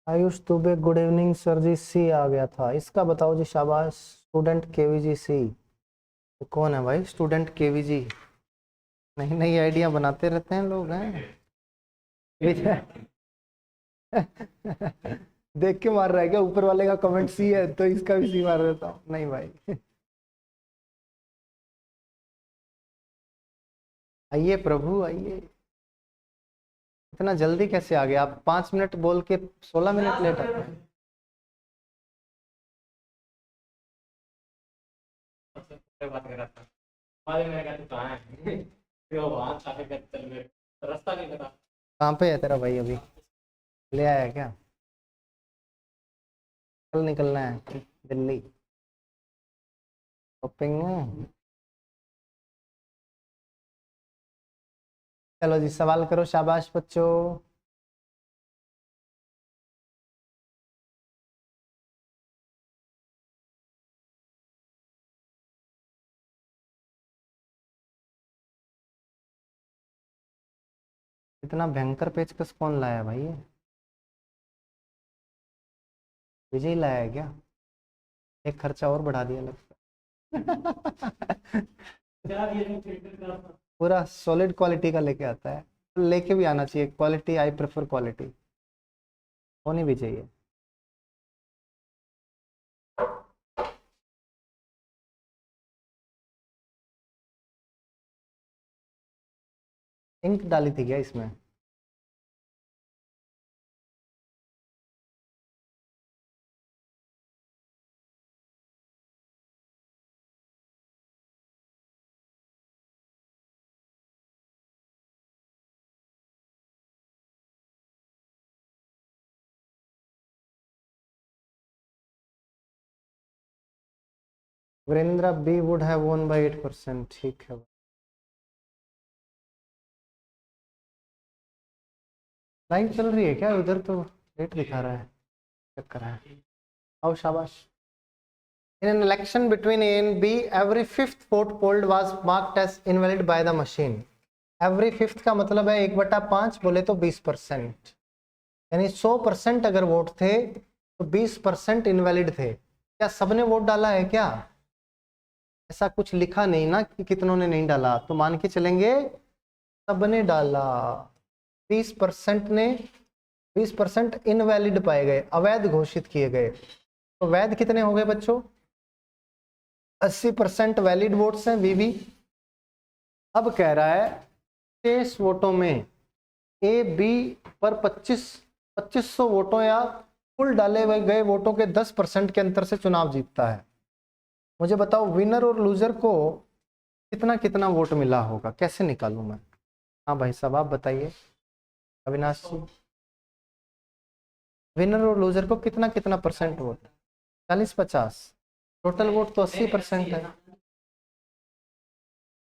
Speaker 1: Ayush Dubey, good evening sir ji, C आ गया था, इसका बताओ जी, शाबाश। स्टूडेंट केवीजी सी, तो कौन है भाई स्टूडेंट केवीजी? नई नई आइडिया बनाते रहते हैं लोग, हैं देख के मार रहा है क्या, ऊपर वाले का कमेंट सी है तो इसका भी सी मार देता हूँ, नहीं भाई। आइए प्रभु आइए, इतना जल्दी कैसे आ गया आप, 5 मिनट बोल के 16 मिनट लेट आते हैं।
Speaker 2: बात कर रहा था, बाद में कहते कहाँ है फिर वो वहाँ चाहे कहते चल मेरे रास्ता नहीं पता।
Speaker 1: कहाँ पे है तेरा भाई, अभी ले आया क्या? कल निकलना है दिल्ली शॉपिंग में? चलो जी सवाल करो, शाबाश बच्चों। इतना भयंकर पेचकस कौन लाया भाई, ये विजय लाया है क्या? एक खर्चा और बढ़ा दिया लगता है। पूरा सॉलिड क्वालिटी का लेके आता है, लेके भी आना चाहिए क्वालिटी, आई प्रेफर क्वालिटी, होनी भी चाहिए। इंक डाली थी क्या इसमें? Virendra, B would have won by 8%, ठीक है। लाइन चल रही है क्या उधर, तो रेट दिखा रहा है, चेक कर रहा है। आओ शाबाश। In an election between A and B, every fifth vote polled was marked as invalid by the machine. Every fifth का मतलब है 1/5, बोले तो 20%, यानी 100% अगर वोट थे तो 20% इनवैलिड थे। क्या सबने वोट डाला है क्या? ऐसा कुछ लिखा नहीं ना कि कितनों ने नहीं डाला, तो मान के चलेंगे सबने डाला। 20% ने, 20% इनवैलिड पाए गए, अवैध घोषित किए गए। तो वैध कितने हो गए बच्चों? 80% वैलिड वोट्स हैं वीवी। अब कह रहा है शेष वोटों में ए बी पर 2500 वोटों या कुल डाले हुए गए वोटों के 10% के अंतर से चुनाव जीतता है। मुझे बताओ विनर और लूजर को कितना कितना वोट मिला होगा, कैसे निकालूं मैं? हाँ भाई साहब आप बताइए, अविनाश जी। विनर और लूजर को कितना कितना परसेंट वोट, 40-50, टोटल वोट तो 80% है।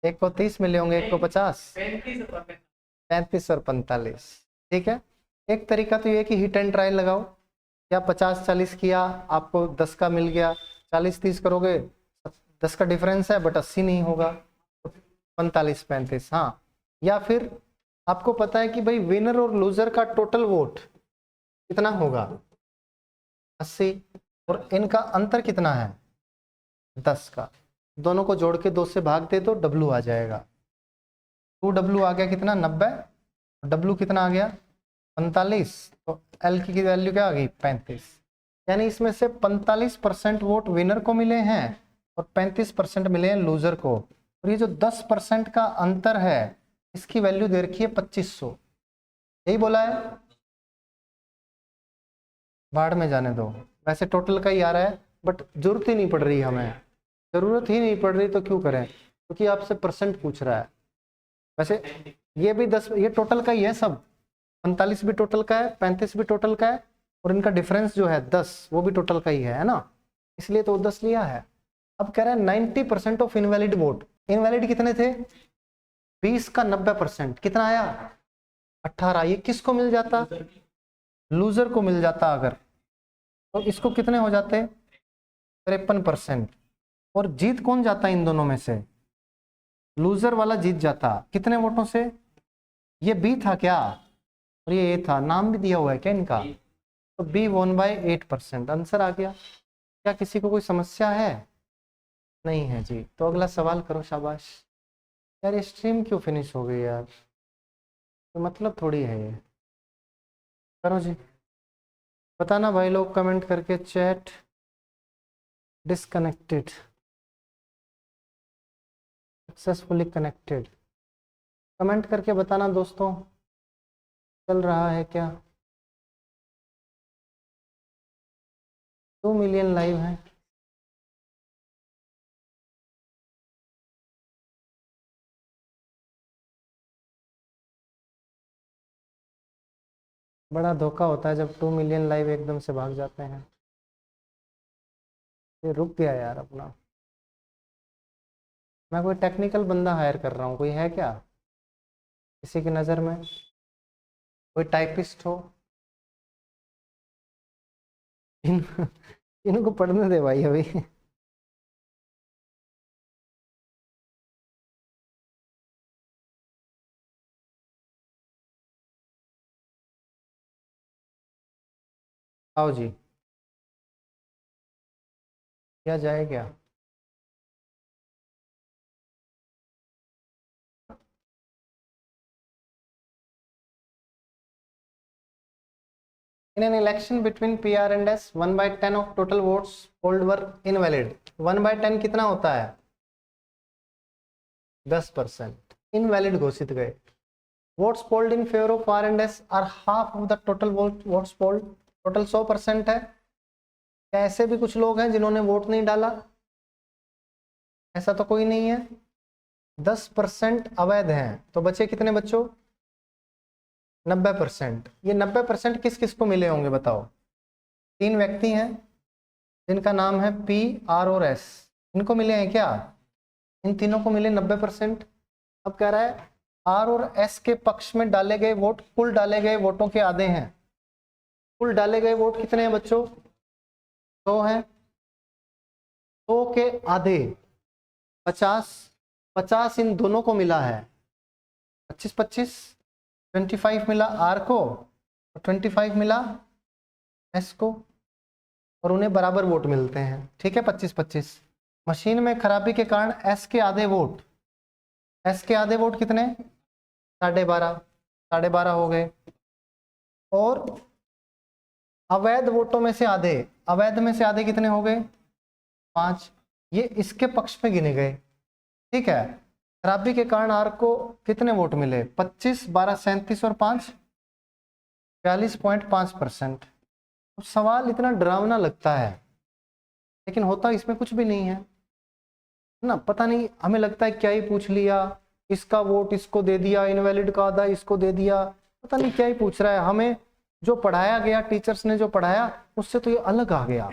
Speaker 1: एक को 30 मिले होंगे, एक को 50, 35 और 45। ठीक है, एक तरीका तो ये कि हिट एंड ट्रायल लगाओ, या 50-40 किया, आपको 10 का मिल गया, 40-30 करोगे 10 का डिफरेंस है बट 80 नहीं होगा, 45-35। हाँ, या फिर आपको पता है कि भाई विनर और लूजर का टोटल वोट कितना होगा, 80, और इनका अंतर कितना है, 10 का। दोनों को जोड़ के 2 से भाग दे तो W आ जाएगा। 2W आ गया कितना, 90, W कितना आ गया, 45, तो L की वैल्यू क्या आ गई, 35। यानी इसमें से 45% वोट विनर को मिले हैं और 35% मिले हैं लूजर को। और ये जो 10% का अंतर है इसकी वैल्यू दे रखी है 2500। यही बोला है, बाढ़ में जाने दो, वैसे टोटल का ही आ रहा है बट जरूरत ही नहीं पड़ रही, हमें जरूरत ही नहीं पड़ रही तो क्यों करें, क्योंकि आपसे परसेंट पूछ रहा है। वैसे ये भी 10, ये टोटल का ही है सब, 45 भी टोटल का है, 35 भी टोटल का है, और इनका डिफरेंस जो है 10 वो भी टोटल का ही है ना, इसलिए तो 10 लिया है। अब कह रहा है 90% ऑफ इनवैलिड वोट, इनवैलिड कितने थे, 20 का 90%, कितना आया, 18। ये किसको मिल जाता, लूजर को मिल जाता अगर, तो इसको कितने हो जाते, 53%। और जीत कौन जाता इन दोनों में से, लूजर वाला जीत जाता, कितने वोटों से, ये बी था क्या और ये ए था, नाम भी दिया हुआ है क्या इनका, तो बी won by 8%, आंसर आ गया। क्या किसी को कोई समस्या है, नहीं है जी, तो अगला सवाल करो। शाबाश यार, ये स्ट्रीम क्यों फिनिश हो गई यार, तो मतलब थोड़ी है ये, करो जी, बताना भाई लोग कमेंट करके, chat disconnected, successfully connected, comment करके बताना दोस्तों, चल रहा है क्या। 2 मिलियन लाइव हैं, बड़ा धोखा होता है जब 2 मिलियन लाइव एकदम से भाग जाते हैं। ये रुक गया यार अपना, मैं कोई टेक्निकल बंदा हायर कर रहा हूँ, कोई है क्या किसी की नज़र में, कोई टाइपिस्ट हो, इनको पढ़ने दे भाई अभी। आओ जी, क्या जाए क्या, in an election between PR and S 1/10 of total votes polled were invalid। 1/10 कितना होता है, 10%, इनवैलिड घोषित गए। Votes polled in favour of R and S are half of the total votes polled, total 100% है। क्या ऐसे भी कुछ लोग हैं जिन्होंने वोट नहीं डाला, ऐसा तो कोई नहीं है। 10% अवैध हैं, तो बचे कितने बच्चों, 90%। ये 90% किस किस को मिले होंगे बताओ, 3 व्यक्ति हैं जिनका नाम है P, R और S, इनको मिले हैं क्या, इन तीनों को मिले 90%। अब कह रहा है R और S के पक्ष में डाले गए वोट कुल डाले गए वोटों के आधे हैं। कुल डाले गए वोट कितने हैं बच्चों, 100 हैं, 100 के आधे 50 इन दोनों को मिला है, 25 25 मिला R को और 25 मिला S को, और उन्हें बराबर वोट मिलते हैं। ठीक है, 25-25। मशीन में खराबी के कारण S के आधे वोट, S के आधे वोट कितने, 12.5 हो गए, और अवैध वोटों में से आधे, अवैध में से आधे कितने हो गए, 5, ये इसके पक्ष में गिने गए। ठीक है, खराबी के कारण आर को कितने वोट मिले, 25, 12, 37 और 5, 42.5%। सवाल इतना डरावना लगता है लेकिन होता इसमें कुछ भी नहीं है ना, पता नहीं, हमें लगता है क्या ही पूछ लिया, इसका वोट इसको दे दिया, इनवैलिड का आधा इसको दे दिया, पता नहीं क्या ही पूछ रहा है। हमें जो पढ़ाया गया, टीचर्स ने जो पढ़ाया उससे तो ये अलग आ गया।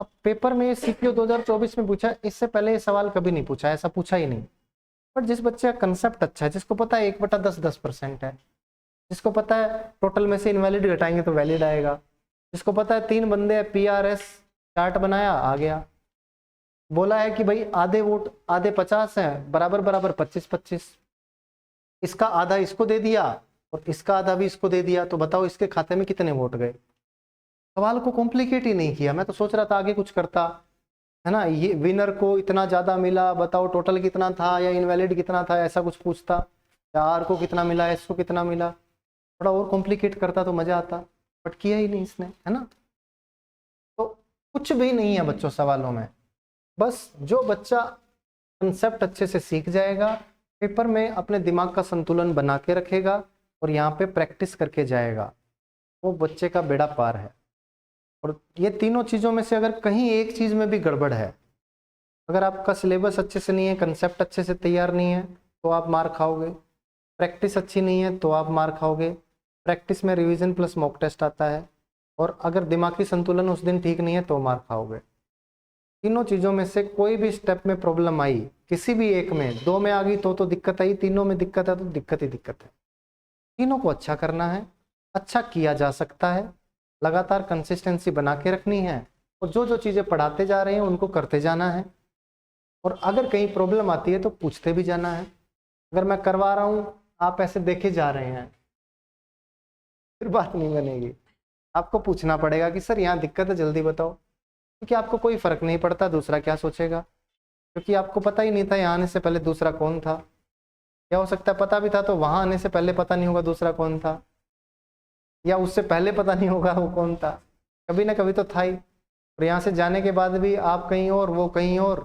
Speaker 1: अब पेपर में सीपीओ 2024 में पूछा, इससे पहले ये सवाल कभी नहीं पूछा, ऐसा पूछा ही नहीं। पर जिस बच्चे का कंसेप्ट अच्छा है, जिसको पता है 1/10 10% है, जिसको पता है टोटल में से इनवैलिड घटाएंगे तो वैलिड आएगा, जिसको पता है 3 बंदे PRS चार्ट बनाया आ गया, बोला है कि भाई आधे वोट आधे 50 है, बराबर बराबर 25-25, इसका आधा इसको दे दिया और इसका आधा भी इसको दे दिया, तो बताओ इसके खाते में कितने वोट गए। सवाल को कॉम्प्लिकेट ही नहीं किया। मैं तो सोच रहा था आगे कुछ करता, है ना, ये विनर को इतना ज्यादा मिला, बताओ टोटल कितना था, या इनवैलिड कितना था, ऐसा कुछ पूछता, या आर को कितना मिला, एस को कितना मिला, थोड़ा और कॉम्प्लिकेट करता तो मजा आता, बट किया ही नहीं इसने, है ना। तो कुछ भी नहीं है बच्चों सवालों में, बस जो बच्चा कंसेप्ट अच्छे से सीख जाएगा, पेपर में अपने दिमाग का संतुलन बना के रखेगा और यहाँ पे प्रैक्टिस करके जाएगा, वो बच्चे का बेड़ा पार है। और ये तीनों चीज़ों में से अगर कहीं एक चीज़ में भी गड़बड़ है, अगर आपका सिलेबस अच्छे से नहीं है, कंसेप्ट अच्छे से तैयार नहीं है, तो आप मार खाओगे। प्रैक्टिस अच्छी नहीं है तो आप मार खाओगे। प्रैक्टिस में रिवीजन प्लस मॉक टेस्ट आता है, और अगर दिमागी संतुलन उस दिन ठीक नहीं है तो मार खाओगे। तीनों चीज़ों में से कोई भी स्टेप में प्रॉब्लम आई, किसी भी एक में, 2 में आ गई तो दिक्कत आई, तीनों में दिक्कत है तो दिक्कत ही दिक्कत है। तीनों को अच्छा करना है, अच्छा किया जा सकता है, लगातार कंसिस्टेंसी बना के रखनी है, और जो जो चीज़ें पढ़ाते जा रहे हैं उनको करते जाना है, और अगर कहीं प्रॉब्लम आती है तो पूछते भी जाना है। अगर मैं करवा रहा हूँ, आप ऐसे देखे जा रहे हैं, फिर बात नहीं बनेगी। आपको पूछना पड़ेगा कि सर यहाँ दिक्कत है, जल्दी बताओ, क्योंकि आपको कोई फर्क नहीं पड़ता दूसरा क्या सोचेगा, क्योंकि आपको पता ही नहीं था यहाँ आने से पहले दूसरा कौन था। क्या हो सकता है पता भी था तो वहां आने से पहले पता नहीं होगा दूसरा कौन था, या उससे पहले पता नहीं होगा वो कौन था, कभी ना कभी तो था ही। और यहाँ से जाने के बाद भी आप कहीं और वो कहीं और,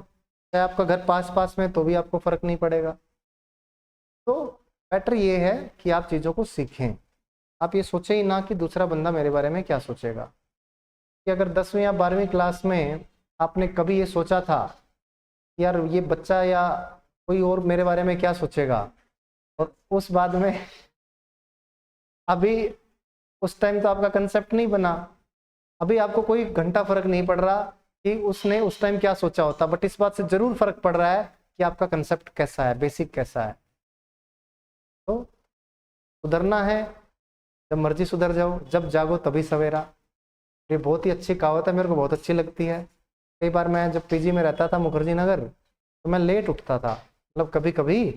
Speaker 1: चाहे आपका घर पास पास में, तो भी आपको फर्क नहीं पड़ेगा। तो बेटर ये है कि आप चीज़ों को सीखें, आप ये सोचें ही ना कि दूसरा बंदा मेरे बारे में क्या सोचेगा। कि अगर 10वीं या 12वीं क्लास में आपने कभी ये सोचा था कि यार ये बच्चा या कोई और मेरे बारे में क्या सोचेगा, और उस बाद में अभी उस टाइम तो आपका कंसेप्ट नहीं बना, अभी आपको कोई घंटा फर्क नहीं पड़ रहा कि उसने उस टाइम क्या सोचा होता, बट इस बात से जरूर फर्क पड़ रहा है कि आपका कंसेप्ट कैसा है, बेसिक कैसा है। तो सुधरना है, जब मर्जी सुधर जाओ, जब जागो तभी सवेरा। ये बहुत ही अच्छी कहावत है, मेरे को बहुत अच्छी लगती है। कई बार मैं जब पीजी में रहता था मुखर्जी नगर, तो मैं लेट उठता था, मतलब कभी कभी।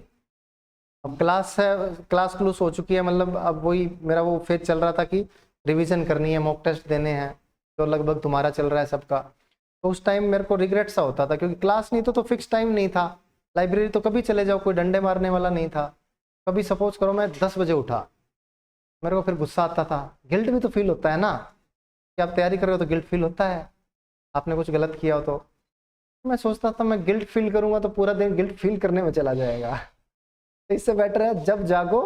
Speaker 1: अब क्लास है, क्लास क्लूस हो चुकी है, मतलब अब वही मेरा वो फेज चल रहा था कि रिवीजन करनी है, मॉक टेस्ट देने हैं, तो लगभग तुम्हारा चल रहा है सबका। तो उस टाइम मेरे को रिग्रेट सा होता था, क्योंकि क्लास नहीं तो फिक्स टाइम नहीं था, लाइब्रेरी तो कभी चले जाओ, कोई डंडे मारने वाला नहीं था। कभी सपोज करो मैं 10 बजे उठा, मेरे को फिर गुस्सा आता था, गिल्ट भी तो फील होता है ना, कि आप तैयारी कर रहे हो तो गिल्ट फील होता है, आपने कुछ गलत किया हो तो। मैं सोचता था मैं गिल्ट फील करूंगा तो पूरा दिन गिल्ट फील करने में चला जाएगा। तो इससे बेटर है जब जागो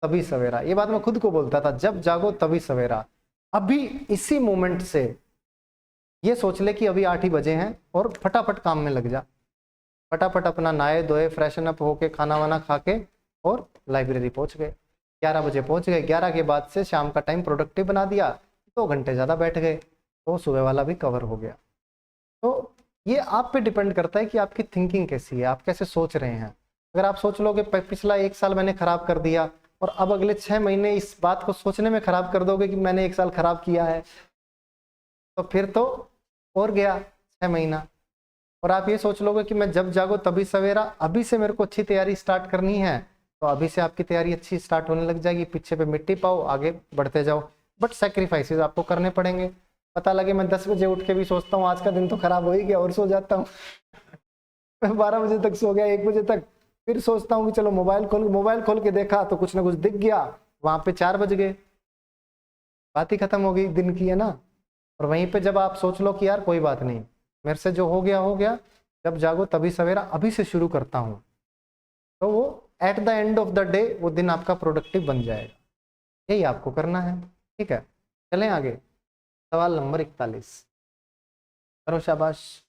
Speaker 1: तभी सवेरा। ये बात मैं खुद को बोलता था, जब जागो तभी सवेरा। अभी इसी मोमेंट से ये सोच ले कि अभी 8 ही बजे हैं और फटाफट काम में लग जा, फटाफट अपना नहाए धोए फ्रेशन अप होके खाना वाना खा के और लाइब्रेरी पहुंच गए। 11 बजे पहुंच गए, 11 के बाद से शाम का टाइम प्रोडक्टिव बना दिया, 2 घंटे ज़्यादा बैठ गए, तो सुबह वाला भी कवर हो गया। तो ये आप पे डिपेंड करता है कि आपकी थिंकिंग कैसी है, आप कैसे सोच रहे हैं। अगर आप सोच लोगे पिछला 1 साल मैंने खराब कर दिया, और अब अगले 6 महीने इस बात को सोचने में खराब कर दोगे कि मैंने 1 साल खराब किया है, तो फिर तो और गया 6 महीना। और आप ये सोच लोगे कि मैं जब जागो तभी सवेरा, अभी से मेरे को अच्छी तैयारी स्टार्ट करनी है, तो अभी से आपकी तैयारी अच्छी स्टार्ट होने लग जाएगी, पीछे पे मिट्टी पाओ, आगे बढ़ते जाओ। बट सेक्रीफाइसेस आपको करने पड़ेंगे। पता लगे मैं 10 बजे उठ के भी सोचता हूँ आज का दिन तो खराब हो ही गया, और सो जाता हूँ। मैं 12 बजे तक सो गया, 1 बजे तक, फिर सोचता हूँ कि चलो मोबाइल खोल के देखा तो कुछ ना कुछ दिख गया, वहां पे 4 बज गए, बात ही खत्म हो गई दिन की, है ना। और वहीं पे जब आप सोच लो कि यार कोई बात नहीं, मेरे से जो हो गया हो गया, जब जागो तभी सवेरा, अभी से शुरू करता हूँ, तो वो at the end of the day वो दिन आपका प्रोडक्टिव बन जाएगा। यही आपको करना है, ठीक है। चलें आगे, सवाल नंबर 41, करो शाबाश।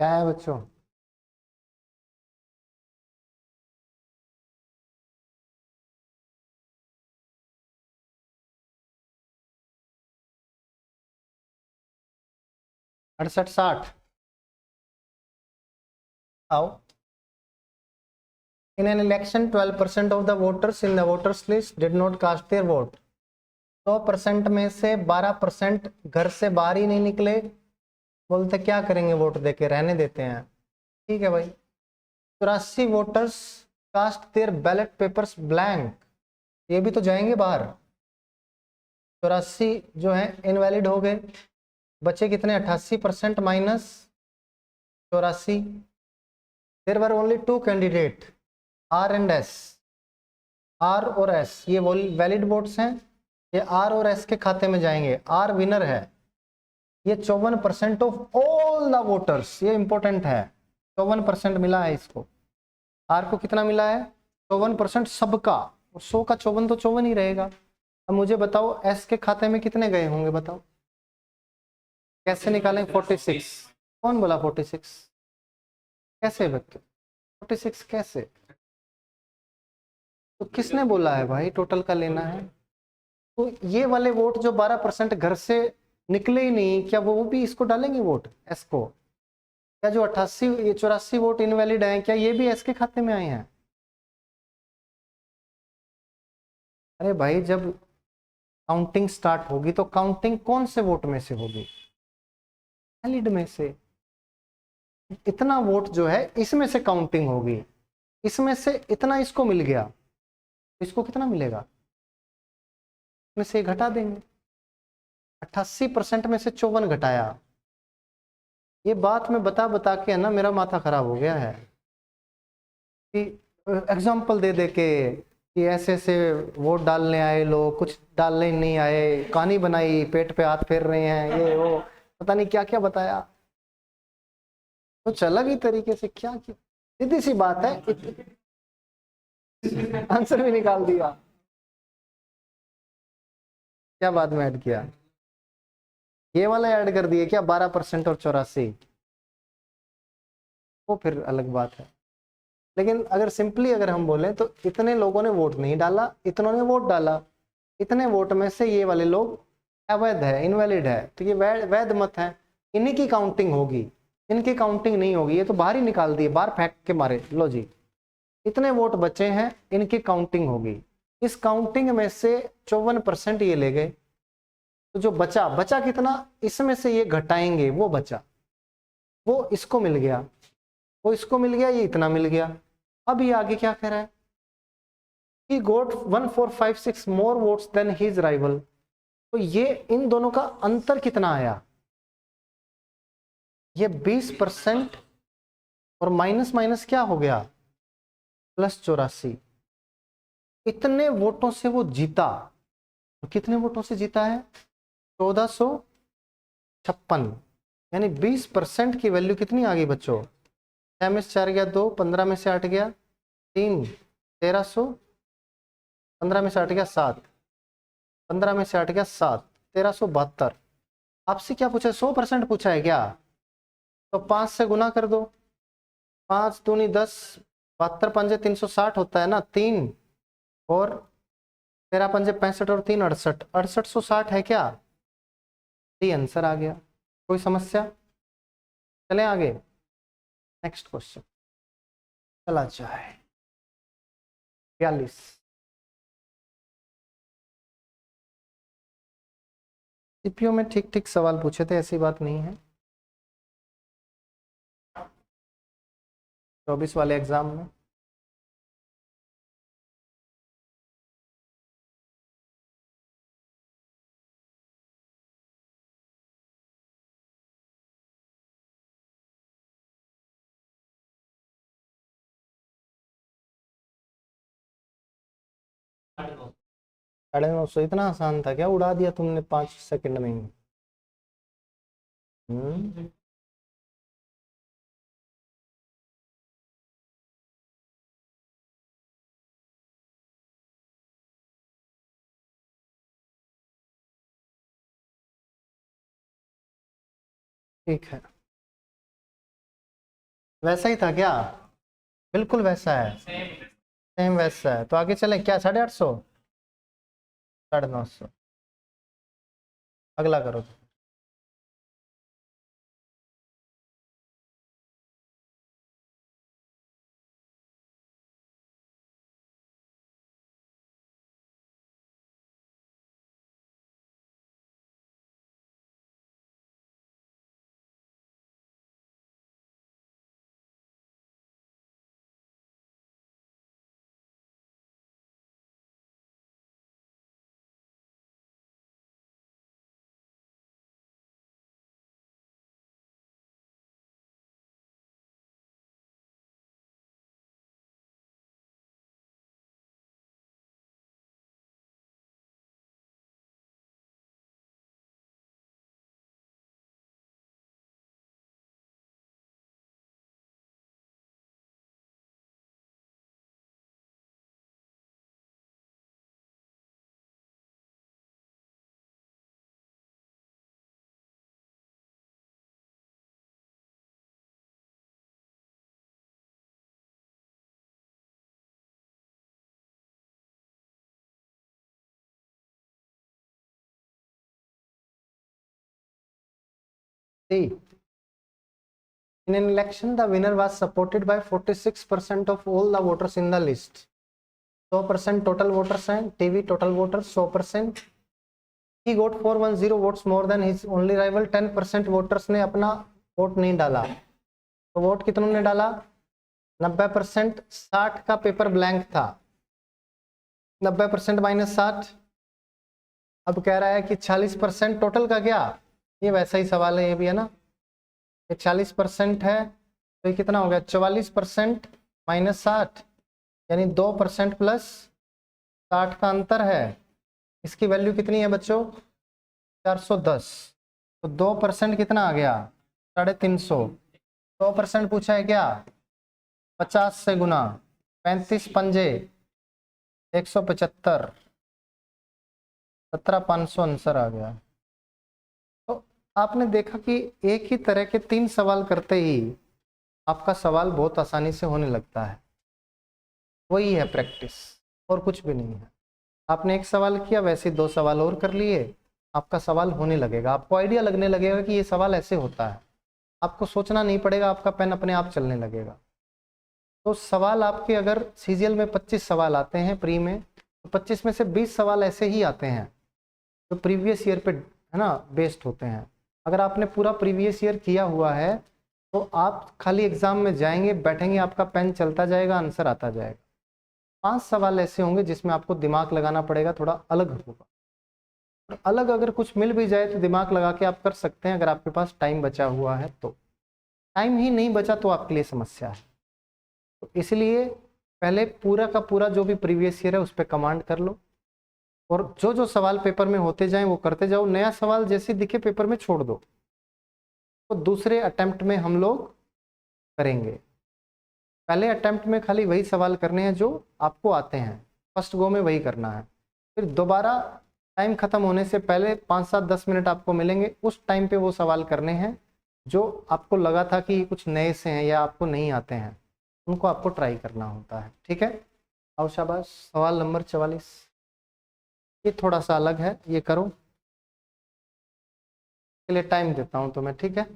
Speaker 1: क्या है बच्चों? अड़सठ साठ आओ। In an election 12% of the voters in the voters list did not cast their vote. 100% में से 12% घर से बाहर ही नहीं निकले। बोलते क्या करेंगे वोट देके, रहने देते हैं। ठीक है भाई। 84 voters cast their ballot papers blank, ये भी तो जाएंगे बाहर। 84 जो है इनवैलिड हो गए। बचे कितने? 88% minus 84। There were only 2 candidate, R and S. R और एस ये वैलिड वोट्स हैं, ये आर और एस के खाते में जाएंगे। आर विनर है, ये 54% ऑफ ऑल द वोटर्स, ये इंपॉर्टेंट है। 54% मिला है इसको। आर को कितना मिला है? 54% सबका। 100 का 54 तो 54 ही रहेगा। अब मुझे बताओ एस के खाते में कितने गए होंगे, बताओ कैसे निकालें? 46। कौन बोला 46? कैसे बच्चों 46 कैसे? तो किसने बोला है भाई टोटल का लेना है? तो ये वाले वोट जो 12% घर से निकले ही नहीं, क्या वो भी इसको डालेंगे वोट एस को? क्या जो 84 वोट इनवैलिड हैं, क्या ये भी एस के खाते में आए हैं? अरे भाई जब काउंटिंग स्टार्ट होगी तो काउंटिंग कौन से वोट में से होगी? वैलिड में से। इतना वोट जो है इसमें से काउंटिंग होगी, इसमें से इतना इसको मिल गया, इसको कितना मिलेगा? इसमें से घटा देंगे। 88% में से 54 घटाया। ये बात मैं बता बता के है ना मेरा माथा खराब हो गया है कि एग्जाम्पल दे दे के कि ऐसे ऐसे वोट डालने आए लोग, कुछ डालने नहीं आए, कहानी बनाई, पेट पे हाथ फेर रहे हैं, ये वो पता नहीं क्या क्या बताया। कुछ अलग ही तरीके से क्या किया। सीधी सी बात है, आंसर भी निकाल दिया। क्या बाद में ऐड किया? ये वाला ऐड कर दिए क्या? 12% और 84, वो फिर अलग बात है। लेकिन अगर सिंपली अगर हम बोलें तो इतने लोगों ने वोट नहीं डाला, इतनों ने वोट डाला। इतने वोट में से ये वाले लोग अवैध है, इनवैलिड है, तो ये वैध मत है, इन्हीं की काउंटिंग होगी, इनकी काउंटिंग नहीं होगी। ये तो बाहर ही निकाल दिए, बाहर फेंक के मारे। लो जी, इतने वोट बचे हैं, इनकी काउंटिंग होगी। इस काउंटिंग में से 54% ये ले गए, तो जो बचा, बचा कितना? इसमें से ये घटाएंगे, वो बचा, वो इसको मिल गया, वो इसको मिल गया, ये इतना मिल गया। अब ये आगे क्या कह रहा है? He got 1456 more votes than his rival। तो ये इन दोनों का अंतर कितना आया? ये 20% और माइनस माइनस क्या हो गया? प्लस 84। इतने वोटों से वो जीता। कितने वोटों से जीता है? 1456। यानी 20% की वैल्यू कितनी आ गई बच्चों? 6 में से 4 गया 2, 15 में से 8 गया 3, 1300, 15 में से 8 गया 7, 15 में से 8 गया 7, 1372। आपसे क्या पूछा? 100% पूछा है क्या? तो 5 से गुना कर दो, 5 दूनी 10, 72 पंजे 360 होता है ना, 3 और 13 पंजे 65 और 3 68, 6860 है क्या? ये आंसर आ गया। कोई समस्या? चलें आगे, नेक्स्ट क्वेश्चन चला जाए। 42। सीपीयू में ठीक ठीक सवाल पूछे थे, ऐसी बात नहीं है। 24 वाले एग्जाम में।
Speaker 2: हाँ।
Speaker 1: 950 इतना आसान था क्या? उड़ा दिया तुमने 5 सेकंड में ही। ठीक है। वैसा ही था क्या? बिल्कुल वैसा है,
Speaker 2: सेम।
Speaker 1: सेम वैसा है। तो आगे चले क्या? 850, 950। अगला करो। See, in an election, the winner was supported by 46% of all the voters in the list. 100% total voters and TV total voters 100%. He got 410 votes more than his only rival. 10% voters ने अपना vote नहीं डाला। तो vote कितनों ने डाला? 90%। 60 का paper blank था। 90% माइनस 60। अब कह रहा है कि 40% टोटल का क्या? ये वैसा ही सवाल है, ये भी है ना। ये 40% है तो ये कितना हो गया? 44% माइनस 60, यानी 2% प्लस 60 का अंतर है। इसकी वैल्यू कितनी है बच्चों? 410। तो 2% कितना आ गया? 350। 100% पूछा है क्या? 50 से गुना, 35 पंजे 175, 17,500 आंसर आ गया। तो आपने देखा कि एक ही तरह के 3 सवाल करते ही आपका सवाल बहुत आसानी से होने लगता है। वही है प्रैक्टिस, और कुछ भी नहीं है। आपने एक सवाल किया, वैसे 2 सवाल और कर लिए, आपका सवाल होने लगेगा। आपको आइडिया लगने लगेगा कि ये सवाल ऐसे होता है। आपको सोचना नहीं पड़ेगा, आपका पेन अपने आप चलने लगेगा। तो सवाल आपके अगर सीजीएल में 25 सवाल आते हैं प्री में, तो 25 में से 20 सवाल ऐसे ही आते हैं जो प्रीवियस ईयर पे है ना बेस्ड होते हैं। अगर आपने पूरा प्रीवियस ईयर किया हुआ है तो आप खाली एग्जाम में जाएंगे, बैठेंगे, आपका पेन चलता जाएगा, आंसर आता जाएगा। 5 सवाल ऐसे होंगे जिसमें आपको दिमाग लगाना पड़ेगा, थोड़ा अलग होगा। और अलग अगर कुछ मिल भी जाए तो दिमाग लगा के आप कर सकते हैं, अगर आपके पास टाइम बचा हुआ है तो। टाइम ही नहीं बचा तो आपके लिए समस्या है। तो इसलिए पहले पूरा का पूरा जो भी प्रीवियस ईयर है उस पर कमांड कर लो, और जो जो सवाल पेपर में होते जाएं वो करते जाओ। नया सवाल जैसे दिखे पेपर में छोड़ दो, तो दूसरे अटेम्प्ट में हम लोग करेंगे। पहले अटेम्प्ट में खाली वही सवाल करने हैं जो आपको आते हैं, फर्स्ट गो में वही करना है। फिर दोबारा टाइम खत्म होने से पहले 5, 7, 10 मिनट आपको मिलेंगे, उस टाइम पे वो सवाल करने हैं जो आपको लगा था कि कुछ नए से हैं या आपको नहीं आते हैं, उनको आपको ट्राई करना होता है। ठीक है, आओ शाबाश। सवाल नंबर 44, ये थोड़ा सा अलग है, ये करो। के लिए टाइम देता हूँ तुम्हें, ठीक है।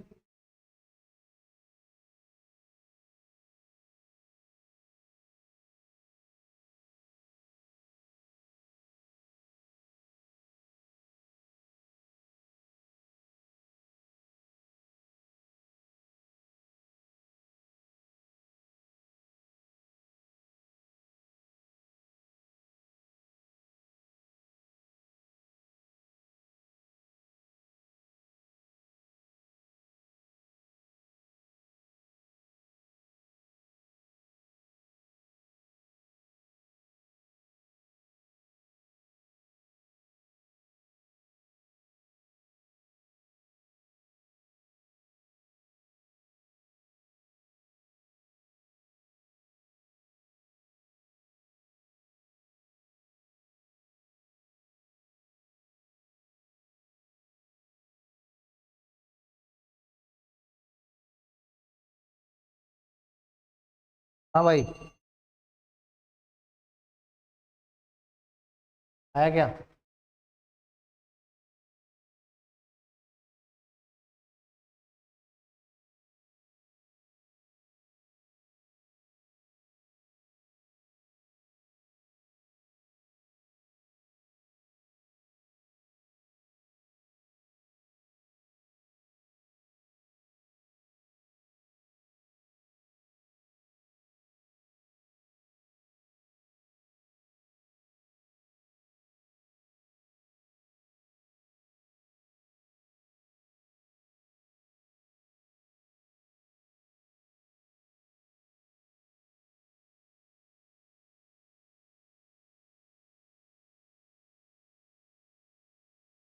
Speaker 1: हाँ भाई, आया क्या?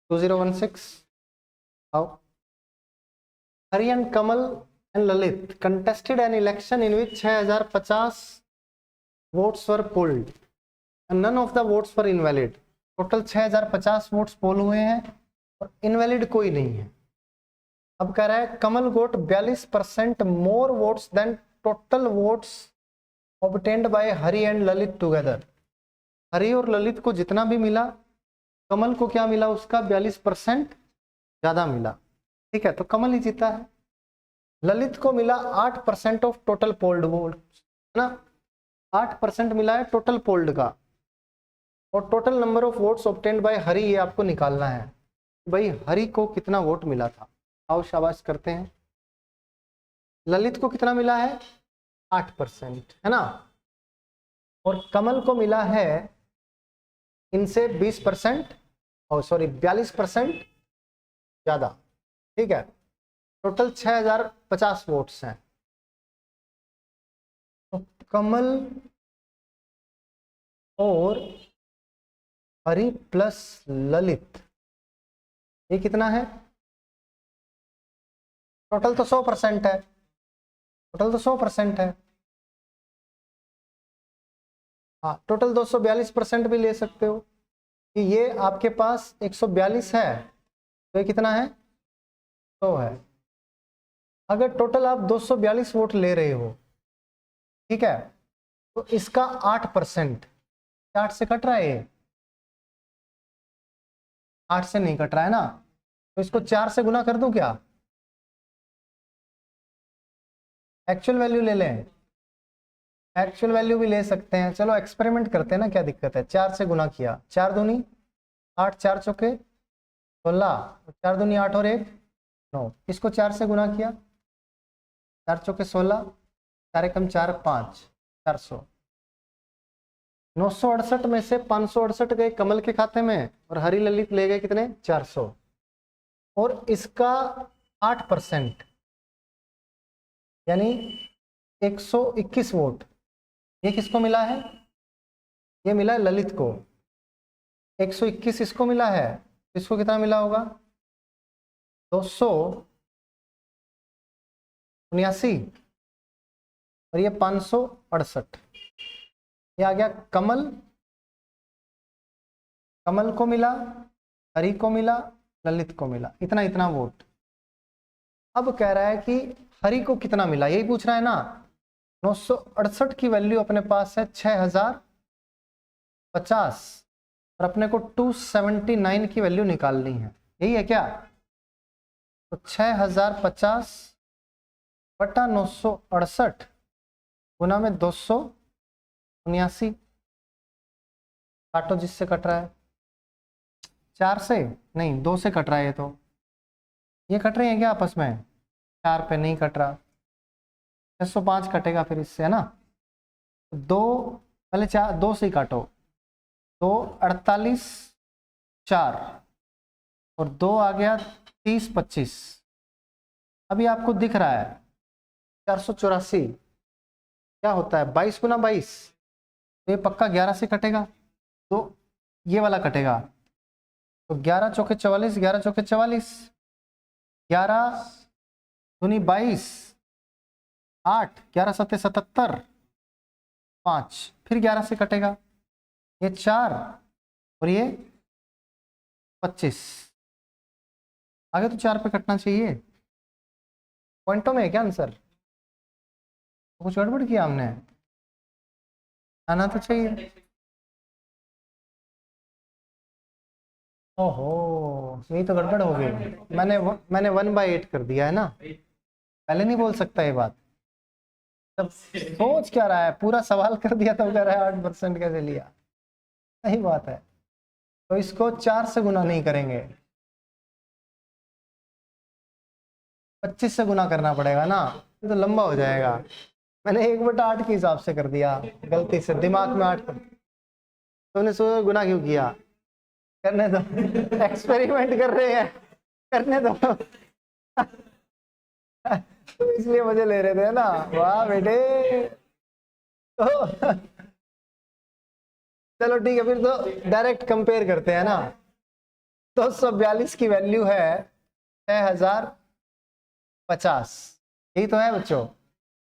Speaker 1: To 2016. How? Hari and Kamal and Lalit contested an election in which 6050 votes were polled and none of the votes were invalid. Total 6050 votes poll हुए हैं और इनवैलिड कोई नहीं है. अब कह रहा है Kamal got 42% more votes than total votes obtained by Hari and Lalit together. Hari और ललित को जितना भी मिला, कमल को क्या मिला? उसका 42% ज्यादा मिला. ठीक है, तो कमल ही जीता है. ललित को मिला 8% ऑफ टोटल पोल्ड वोट, है ना. 8% मिला है टोटल पोल्ड का. और total number of votes obtained by Hari, ये आपको निकालना है भाई हरि को कितना वोट मिला था. आओ शाबाश करते हैं. ललित को कितना मिला है? 8%, है ना. और कमल को मिला है इनसे 20%, और सॉरी 42% ज्यादा. ठीक है, टोटल 6050 वोट्स हैं. तो कमल और हरि प्लस ललित, ये कितना है? टोटल तो 100% है. टोटल तो 100% है. हाँ, टोटल 242% भी ले सकते हो कि ये आपके पास 142 है, तो ये कितना है? 100 है. अगर टोटल आप 242 वोट ले रहे हो, ठीक है, तो इसका 8%, 8 से कट रहा है ये? 8 से नहीं कट रहा है ना, तो इसको 4 से गुना कर दूं क्या? एक्चुअल वैल्यू ले लें? एक्चुअल वैल्यू भी ले सकते हैं. चलो एक्सपेरिमेंट करते हैं ना, क्या दिक्कत है. 4 से गुना किया, 4 दूनी 8, 4 चौके 16, 4 दूनी 8 और 1 9. इसको 4 से गुना किया, 4 चौके 16, 4 एकम 4, 5, 400. 968 में से 568 गए कमल के खाते में और हरि ललित ले गए कितने? 400. और इसका 8% यानी 121 वोट, ये किसको मिला है? ये मिला है ललित को. 121 इसको मिला है, इसको कितना मिला होगा? 279. और ये 568. ये आ गया कमल. कमल को मिला, हरि को मिला, ललित को मिला, इतना इतना वोट. अब कह रहा है कि हरि को कितना मिला, यही पूछ रहा है ना. 968 की वैल्यू अपने पास है 6050 और अपने को 279 की वैल्यू निकालनी है, यही है क्या? तो 6050 बटा 968 गुना में 279. काटो जिससे कट रहा है. 4 से नहीं, 2 से कट रहा है. ये कट रहे हैं क्या आपस में? 4 पे नहीं कट रहा. 605 कटेगा फिर इससे, है ना. 2 पहले 4, 2 से ही काटो. 2 48 4 और 2 आ गया 30 25. अभी आपको दिख रहा है 484 क्या होता है? 22 गुना 22, तो ये पक्का 11 से कटेगा, तो ये वाला कटेगा. तो 11 चौके 44, 11 चौके 44, 11 दूनी 22, 8, 11 सत्ते 77, 5, फिर 11 से कटेगा. ये 4 और ये 25. आगे तो 4 पे कटना चाहिए. पॉइंटों में है क्या आंसर? कुछ गड़बड़ किया हमने. आना तो चाहिए। ओहो, यही तो गड़बड़ हो गई। मैंने 1/8 कर दिया है ना, पहले नहीं बोल सकता ये बात। तब सोच क्या रहा है, पूरा सवाल कर दिया तो कह रहा है 8% कैसे लिया। सही बात है। तो इसको 4 से गुना नहीं करेंगे, 25 से गुना करना पड़ेगा ना, ये तो लंबा हो जाएगा। मैंने 1/8 के हिसाब से कर दिया गलती से, दिमाग में 8 कर। तुमने सोचा गुना क्यों किया? करने दो, एक्सपेरिमेंट कर रहे हैं, करने दो। इसलिए मजे ले रहे थे ना, वाह बेटे। तो चलो ठीक है, फिर तो डायरेक्ट कंपेयर करते हैं ना। 242 की वैल्यू है 6050, यही तो है बच्चों।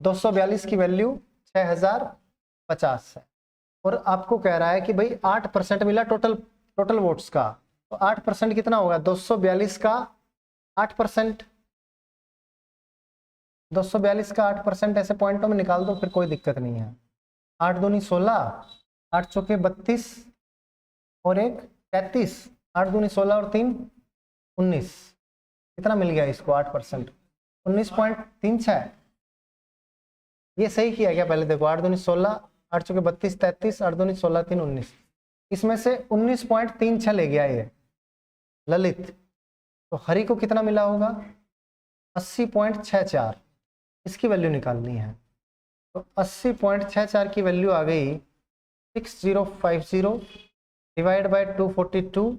Speaker 1: 242 की वैल्यू 6050 है, और आपको कह रहा है कि भाई 8% मिला टोटल टोटल वोट्स का। तो 8% कितना होगा? 242 का 8%, 242 का 8% ऐसे पॉइंटों में निकाल दो, फिर कोई दिक्कत नहीं है। 8 दूनी 16, 8 चौके 32 और 1 33, 8 दूनी 16 और 3 19। कितना मिल गया इसको 8%? 19.36। ये सही किया क्या? पहले देखो, 8 दूनी 16, 8 चौके 32 33, 8 दूनी 16 3 19, इसमें से 19.36 ले गया ये ललित। तो हरि को कितना मिला होगा? 80.64। इसकी वैल्यू निकालनी है। तो 80.64 की वैल्यू आ गई 6050 डिवाइड बाय 242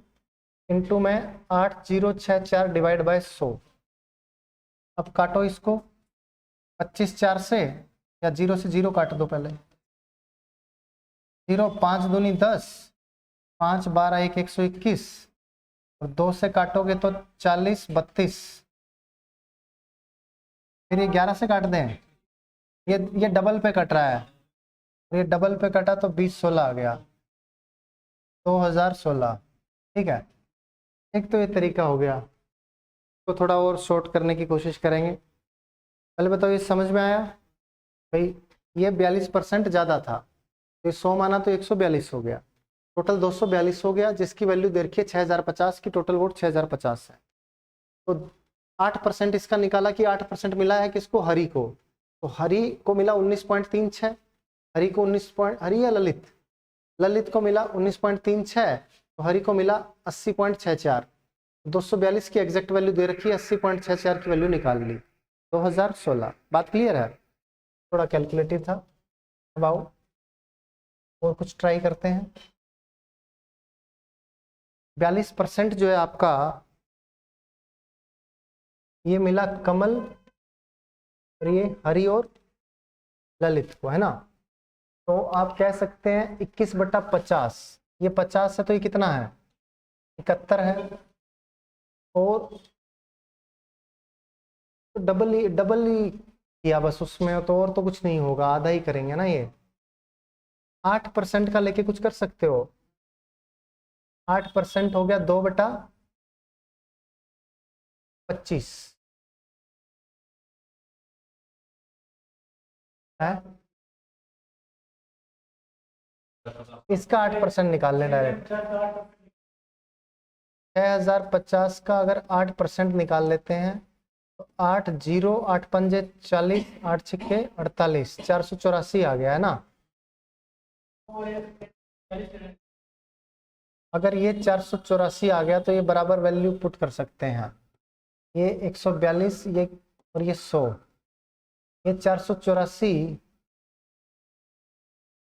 Speaker 1: इंटू में 8064 डिवाइड बाय 100। अब काटो इसको 25 4 से, या 0 से 0 काट दो पहले। 0 5 दूनी 10, 5 12 1 121, और 2 से काटोगे तो 40 32, फिर ये 11 से काट दें। ये डबल पे कट रहा है, ये डबल पे कटा तो 20 16 आ गया, 2016। ठीक है, एक तो ये तरीका हो गया। तो थोड़ा और शॉर्ट करने की कोशिश करेंगे। पहले बताओ, ये समझ में आया? भाई ये 42% ज़्यादा था, तो ये 100 माना तो 142 हो गया, टोटल 242 हो गया, जिसकी वैल्यू दे रखी है 6050 की, टोटल वोट 6050 है। तो 8% इसका निकाला कि 8% मिला है किसको? हरि को। तो हरि को मिला 19.36। हरि को 19 हरि या ललित? ललित को मिला 19.36, तो हरि को मिला 80.64। 242 की एग्जैक्ट वैल्यू दे रखी है, 80.64 की वैल्यू निकाल ली। 2016। बात क्लियर है? थोड़ा कैलकुलेटिव था। अब आओ और कुछ ट्राई करते हैं। 42% जो है आपका, ये मिला कमल, और ये हरि और ललित को, है ना। तो आप कह सकते हैं 21/50, ये 50 है तो ये कितना है? 71 है। और तो डबल ही किया बस उसमें, तो और तो कुछ नहीं होगा, आधा ही करेंगे ना ये। 8% का लेके कुछ कर सकते हो। 8% हो गया 2/25 है। इसका 8% निकाल लें डायरेक्ट। 6050 का अगर 8% निकाल लेते हैं तो 8 0 8 पंजे 40, 8 छक्के 48, 484 आ गया है ना। अगर ये 484 आ गया तो ये बराबर वैल्यू पुट कर सकते हैं। ये 142, ये और ये 100, ये 484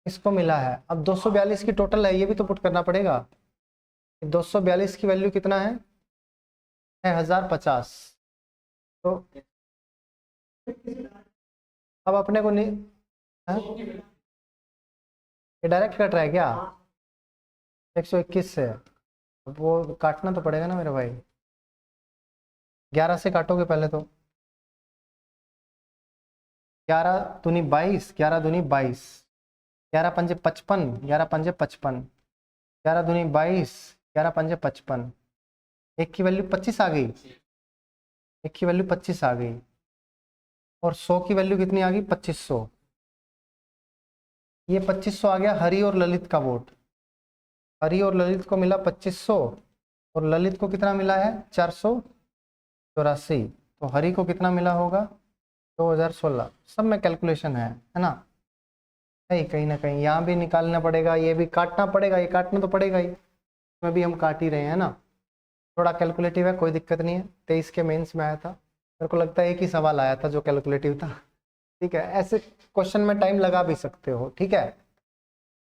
Speaker 1: इसको मिला है। अब 242 की टोटल है, ये भी तो पुट करना पड़ेगा। 242 की वैल्यू कितना है? 6050। तो अब अपने को नहीं, ये डायरेक्ट कट रहा है क्या? 121 से, वो काटना तो पड़ेगा ना मेरे भाई। 11 से काटोगे पहले तो। 11 दूनी 22, 11 दूनी 22, 11 पंजे 55, 11 पंजे 55, 11 दूनी 22, 11 पंजे 55। एक की वैल्यू 25 आ गई, एक की वैल्यू 25 आ गई, और 100 की वैल्यू कितनी आ गई? 2500। ये 2500 आ गया हरि और ललित का वोट। हरि और ललित को मिला 2500 और ललित को कितना मिला है 484। तो हरि को कितना मिला होगा 2016। सब में कैलकुलेशन है ना। कहीं ना कहीं यहाँ भी निकालना पड़ेगा, ये भी काटना पड़ेगा, ये काटना तो पड़ेगा ही, इसमें भी हम काट ही रहे हैं ना। थोड़ा कैलकुलेटिव है, कोई दिक्कत नहीं है। 23 के मेंस में आया था, मेरे को लगता है एक ही सवाल आया था जो कैलकुलेटिव था। ठीक है, ऐसे क्वेश्चन में टाइम लगा भी सकते हो, ठीक है,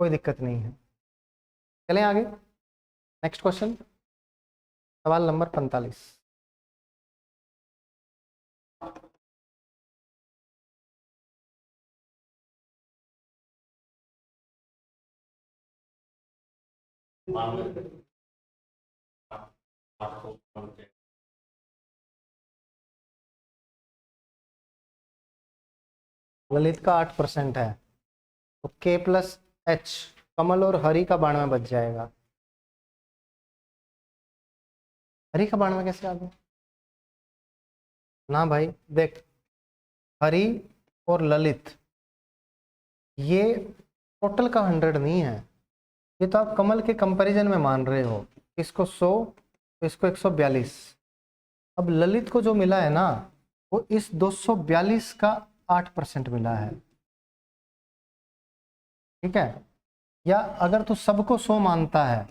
Speaker 1: कोई दिक्कत नहीं है। चलें आगे, नेक्स्ट क्वेश्चन, सवाल नंबर 45। ललित का 8% है, तो K प्लस H कमल और हरि का 92 बच जाएगा। हरि का 92 कैसे आ गया ना भाई? देख, हरि और ललित ये टोटल का 100 नहीं है, ये तो आप कमल के कंपैरिजन में मान रहे हो। इसको 100 तो इसको 142। अब ललित को जो मिला है ना वो इस 242 का 8% मिला है, ठीक है। या अगर तू सबको 100 मानता है,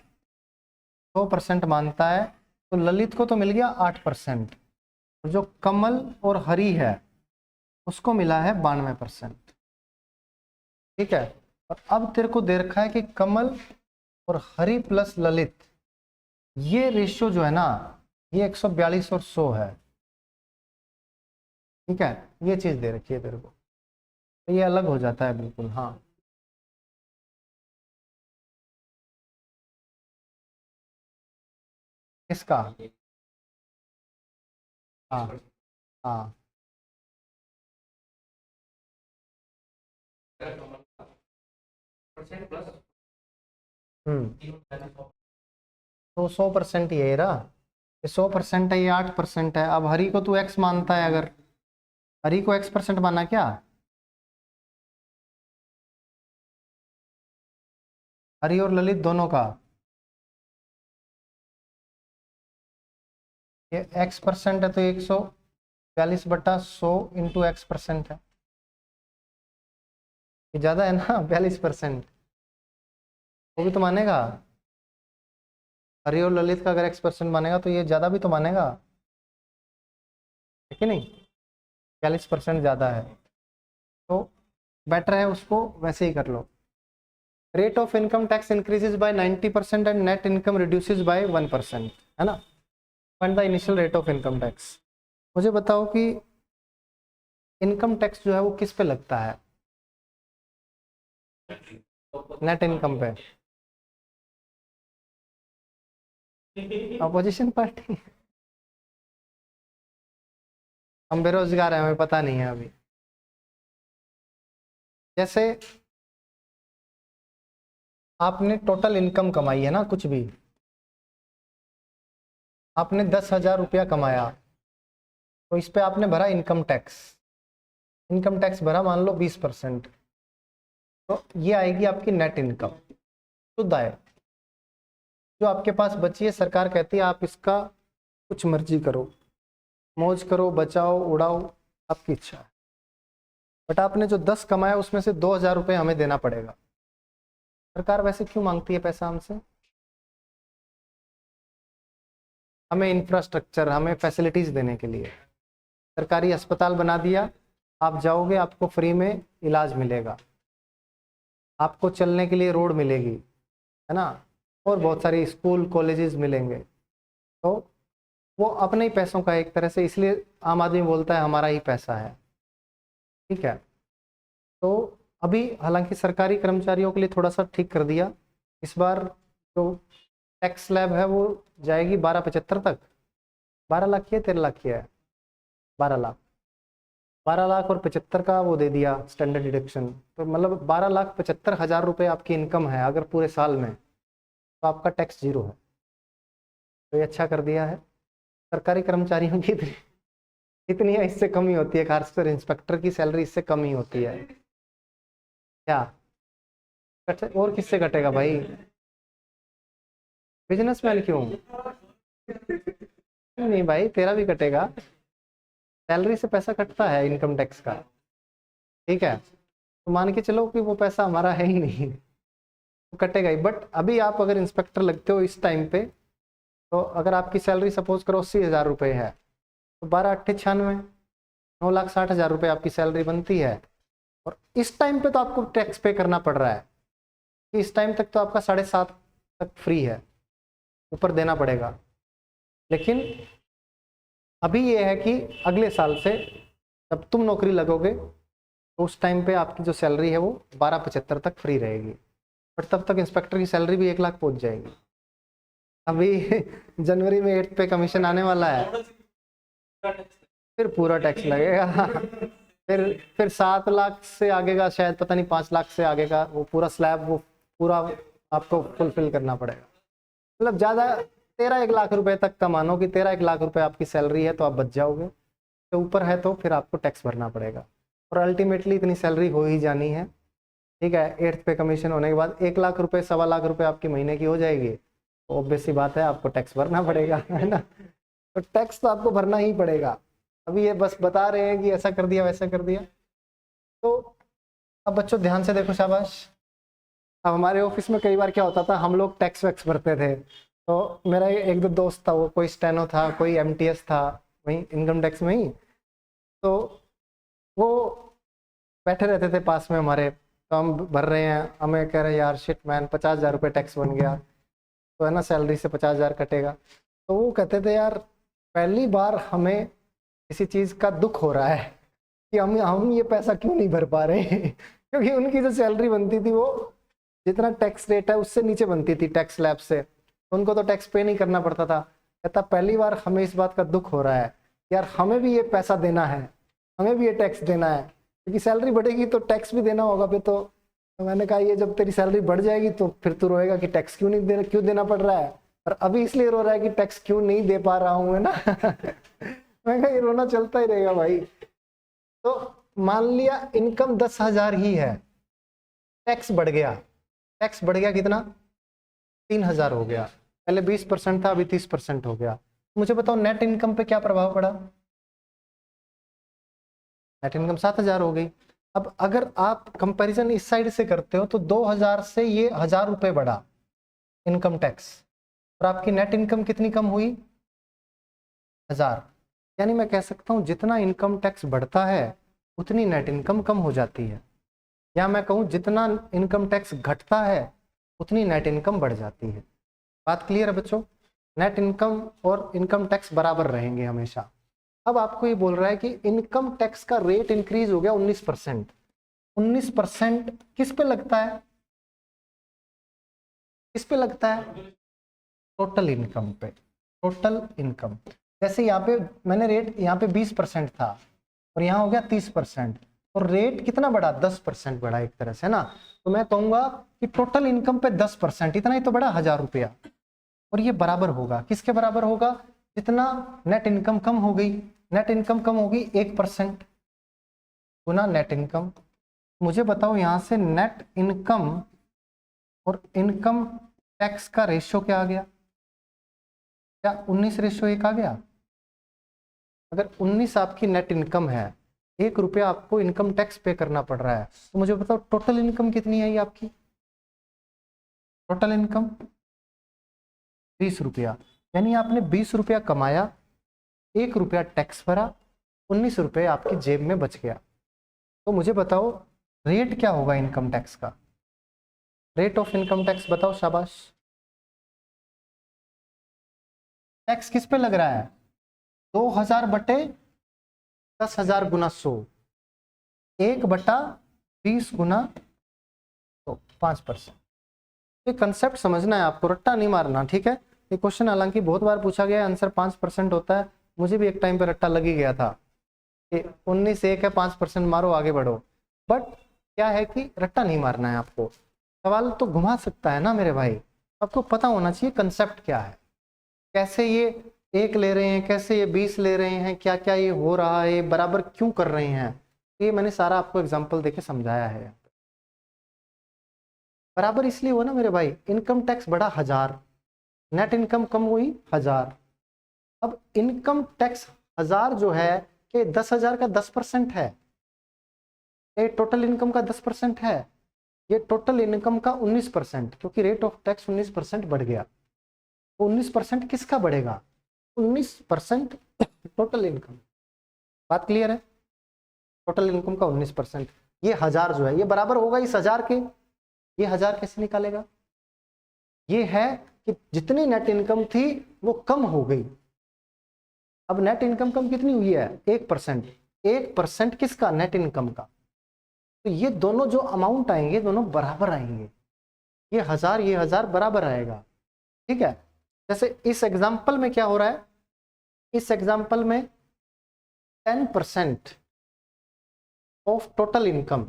Speaker 1: 100% मानता है, तो ललित को तो मिल गया 8%, जो कमल और हरि है उसको मिला है 92%, ठीक है। और अब तेरे को दे रखा है कि कमल और हरि प्लस ललित ये रेशियो जो है ना ये 142 और 100 है, ठीक है। ये चीज दे रखी है तेरे को, तो ये अलग हो जाता है बिल्कुल। हाँ, किसका? हाँ हाँ, तो 100% ही है ये रहा, ये 100% है, ये 8% है। अब हरि को तू x मानता है, अगर हरि को x% माना क्या, हरि और ललित दोनों का, ये x% है, तो 142/100 इंटू x% है, ये ज्यादा है ना 42%, वो भी तो मानेगा। हरि और ललित का अगर x% मानेगा तो ये ज्यादा भी तो मानेगा, है कि नहीं? 42% ज्यादा है, तो बेटर है उसको वैसे ही कर लो। Rate of income tax increases by 90% and net income reduces by 1%, है ना। Find the initial rate of income tax. मुझे बताओ कि इनकम टैक्स जो है वो किस पे लगता है? नेट इनकम पे। Opposition party. हम बेरोजगार हैं, हमें पता नहीं है अभी। जैसे आपने टोटल इनकम कमाई है ना, कुछ भी आपने 10,000 रुपया कमाया, तो इस पे आपने भरा इनकम टैक्स। इनकम टैक्स भरा मान लो 20%, तो ये आएगी आपकी नेट इनकम, शुद्ध आय। जो आपके पास बची है, सरकार कहती है आप इसका कुछ मर्जी करो, मौज करो, बचाओ, उड़ाओ, आपकी इच्छा है। बट आपने जो 10 कमाया उसमें से 2,000 रुपये हमें देना पड़ेगा। सरकार वैसे क्यों मांगती है पैसा हमसे? हमें इंफ्रास्ट्रक्चर, हमें फैसिलिटीज देने के लिए। सरकारी अस्पताल बना दिया, आप जाओगे आपको फ्री में इलाज मिलेगा, आपको चलने के लिए रोड मिलेगी, है ना, और बहुत सारी स्कूल कॉलेजेस मिलेंगे। तो वो अपने ही पैसों का एक तरह से, इसलिए आम आदमी बोलता है हमारा ही पैसा है, ठीक है। तो अभी हालांकि सरकारी कर्मचारियों के लिए थोड़ा सा ठीक कर दिया, इस बार जो टैक्स स्लैब है वो जाएगी 12,75 तक। 12 लाख की है, 13 लाख की है? 12 लाख। 12 लाख और 75 का वो दे दिया स्टैंडर्ड डिडक्शन, तो मतलब 12,75,000 रुपये आपकी इनकम है अगर पूरे साल में, तो आपका टैक्स जीरो है। तो ये अच्छा कर दिया है। सरकारी कर्मचारियों की इतनी है, इससे कम ही होती है, खासकर इंस्पेक्टर की सैलरी इससे कम ही होती है। क्या और किससे कटेगा भाई? बिजनेसमैन क्यों? नहीं भाई, तेरा भी कटेगा। सैलरी से पैसा कटता है इनकम टैक्स का, ठीक है? तो मान के चलो कि वो पैसा हमारा है ही नहीं, तो कटेगा ही। बट अभी आप अगर इंस्पेक्टर लगते हो इस टाइम पे, तो अगर आपकी सैलरी सपोज करो 80,000 रुपये है, तो 12×8 = 96, 9,60,000 रुपये आपकी सैलरी बनती है। और इस टाइम पे तो आपको टैक्स पे करना पड़ रहा है कि इस टाइम तक तो आपका 7.5 तक फ्री है, ऊपर देना पड़ेगा। लेकिन अभी ये है कि अगले साल से जब तुम नौकरी लगोगे तो उस टाइम पे आपकी जो सैलरी है वो 12,75 तक फ्री रहेगी। बट तब तक इंस्पेक्टर की सैलरी भी 1 लाख पहुंच जाएगी। अभी जनवरी में 8th पे कमीशन आने वाला है, फिर पूरा टैक्स लगेगा। फिर 7 लाख से आगे का शायद पता नहीं 5 लाख से आगे का वो पूरा स्लैब वो पूरा आपको फुलफिल करना पड़ेगा। मतलब ज़्यादा 13-1 लाख रुपए तक का मानो कि 13-1 लाख रुपए आपकी सैलरी है तो आप बच जाओगे। तो ऊपर है तो फिर आपको टैक्स भरना पड़ेगा, और अल्टीमेटली इतनी सैलरी हो ही जानी है, ठीक है? 8th पे कमीशन होने के बाद 1 लाख रुपए 1.25 लाख रुपए आपकी महीने की हो जाएगी, तो ऑब्वियस सी बात है आपको टैक्स भरना पड़ेगा, है ना? तो टैक्स तो आपको भरना ही पड़ेगा। अभी ये बस बता रहे हैं कि ऐसा कर दिया वैसा कर दिया। तो अब बच्चों ध्यान से देखो, शाबाश। अब हमारे ऑफिस में कई बार क्या होता था, हम लोग टैक्स वैक्स भरते थे। तो मेरा एक दो दोस्त था, वो कोई स्टेनो था, कोई एमटीएस था, वहीं इनकम टैक्स में ही। तो वो बैठे रहते थे पास में हमारे, तो हम भर रहे हैं, हमें कह रहे यार शिट मैन 50,000 रुपये टैक्स बन गया, तो है ना सैलरी से 50,000 कटेगा। तो वो कहते थे यार पहली बार हमें किसी चीज़ का दुख हो रहा है कि हम ये पैसा क्यों नहीं भर पा रहे हैं। क्योंकि उनकी जो सैलरी बनती थी वो जितना टैक्स रेट है उससे नीचे बनती थी टैक्स स्लैब से, तो उनको तो टैक्स पे नहीं करना पड़ता था। कहता पहली बार हमें इस बात का दुख हो रहा है यार, हमें भी ये पैसा देना है, हमें भी ये टैक्स देना है, क्योंकि सैलरी बढ़ेगी तो टैक्स भी देना होगा फिर। तो मैंने कहा ये जब तेरी सैलरी बढ़ जाएगी तो फिर तू रोएगा कि टैक्स क्यों देना पड़ रहा है, और अभी इसलिए रो रहा है कि टैक्स क्यों नहीं दे पा रहा हूँ, है ना? मैं कहा ये रोना चलता ही रहेगा भाई। तो मान लिया इनकम 10,000 ही है, टैक्स बढ़ गया, टैक्स बढ़ गया कितना? 3,000 हो गया। पहले 20% था, अभी 30% हो गया। मुझे बताओ नेट इनकम पे क्या प्रभाव पड़ा? नेट इनकम 7,000 हो गई। अब अगर आप कंपैरिजन इस साइड से करते हो तो 2,000 से ये 1,000 रुपए बढ़ा इनकम टैक्स, और आपकी नेट इनकम कितनी कम हुई? 1,000। यानी मैं कह सकता हूं जितना इनकम टैक्स बढ़ता है उतनी नेट इनकम कम हो जाती है, या मैं कहूं जितना इनकम टैक्स घटता है उतनी नेट इनकम बढ़ जाती है। बात क्लियर है बच्चों? नेट इनकम और इनकम टैक्स बराबर रहेंगे हमेशा। अब आपको ये बोल रहा है कि इनकम टैक्स का रेट इंक्रीज हो गया 19%। 19% किस पे लगता है? किस पे लगता है? टोटल इनकम पे। टोटल इनकम, जैसे यहाँ पे मैंने रेट यहाँ पे 20% था और यहाँ हो गया 30%, और रेट कितना बढ़ा? 10% बढ़ा एक तरह से ना। तो मैं कहूंगा कि टोटल इनकम पे 10%, इतना ही तो बढ़ा, 1,000 रुपया। और ये बराबर होगा, किसके बराबर होगा? जितना नेट इनकम कम हो गई, नेट इनकम कम होगी 1% गुना नेट इनकम। मुझे बताओ यहाँ से नेट इनकम और इनकम टैक्स का रेशियो क्या आ गया? क्या 19:1 आ गया? अगर 19 आपकी नेट इनकम है, 1 रुपया आपको इनकम टैक्स पे करना पड़ रहा है, तो मुझे बताओ टोटल इनकम कितनी है ये आपकी? टोटल इनकम 20 रुपया, यानी आपने 20 रुपया कमाया, 1 रुपया टैक्स भरा, 19 रुपये आपकी जेब में बच गया। तो मुझे बताओ रेट क्या होगा इनकम टैक्स का? रेट ऑफ इनकम टैक्स बताओ, शाबाश। टैक्स किस पे लग रहा है? 2,000 बटे 10,000 गुना 100, 1/20 गुना 5%। ये कंसेप्ट समझना है आपको, रट्टा नहीं मारना, ठीक है? ये क्वेश्चन हालांकि बहुत बार पूछा गया है, आंसर 5% होता है। मुझे भी एक टाइम पे रट्टा लग ही गया था कि 19:1 है, 5% मारो आगे बढ़ो। बट क्या है कि रट्टा नहीं मारना है आपको, सवाल तो घुमा सकता है ना मेरे भाई। आपको पता होना चाहिए कंसेप्ट क्या है, कैसे ये 1 ले रहे हैं, कैसे ये 20 ले रहे हैं, क्या क्या ये हो रहा है, बराबर क्यों कर रहे हैं। ये मैंने सारा आपको एग्जाम्पल देके समझाया है। बराबर इसलिए हुआ ना मेरे भाई, इनकम टैक्स बढ़ा 1000, नेट इनकम कम हुई 1000। अब इनकम टैक्स 1000 जो है कि 10,000 का 10% है, ये टोटल इनकम का 10% है, ये टोटल इनकम का 19%, क्योंकि रेट ऑफ टैक्स 19% बढ़ गया। तो 19% किसका बढ़ेगा? 19% टोटल इनकम। बात क्लियर है? टोटल इनकम का 19%। ये 1000 जो है ये बराबर होगा इस 1000 के। ये 1000 कैसे निकालेगा? ये है कि जितनी नेट इनकम थी वो कम हो गई। अब नेट इनकम कम कितनी हुई है? 1%। 1% किसका? नेट इनकम का। तो ये दोनों जो अमाउंट आएंगे दोनों बराबर आएंगे, ये 1000 ये 1000 बराबर आएगा। ठीक है, जैसे इस एग्जाम्पल में क्या हो रहा है, इस एग्जाम्पल में 10% ऑफ टोटल इनकम,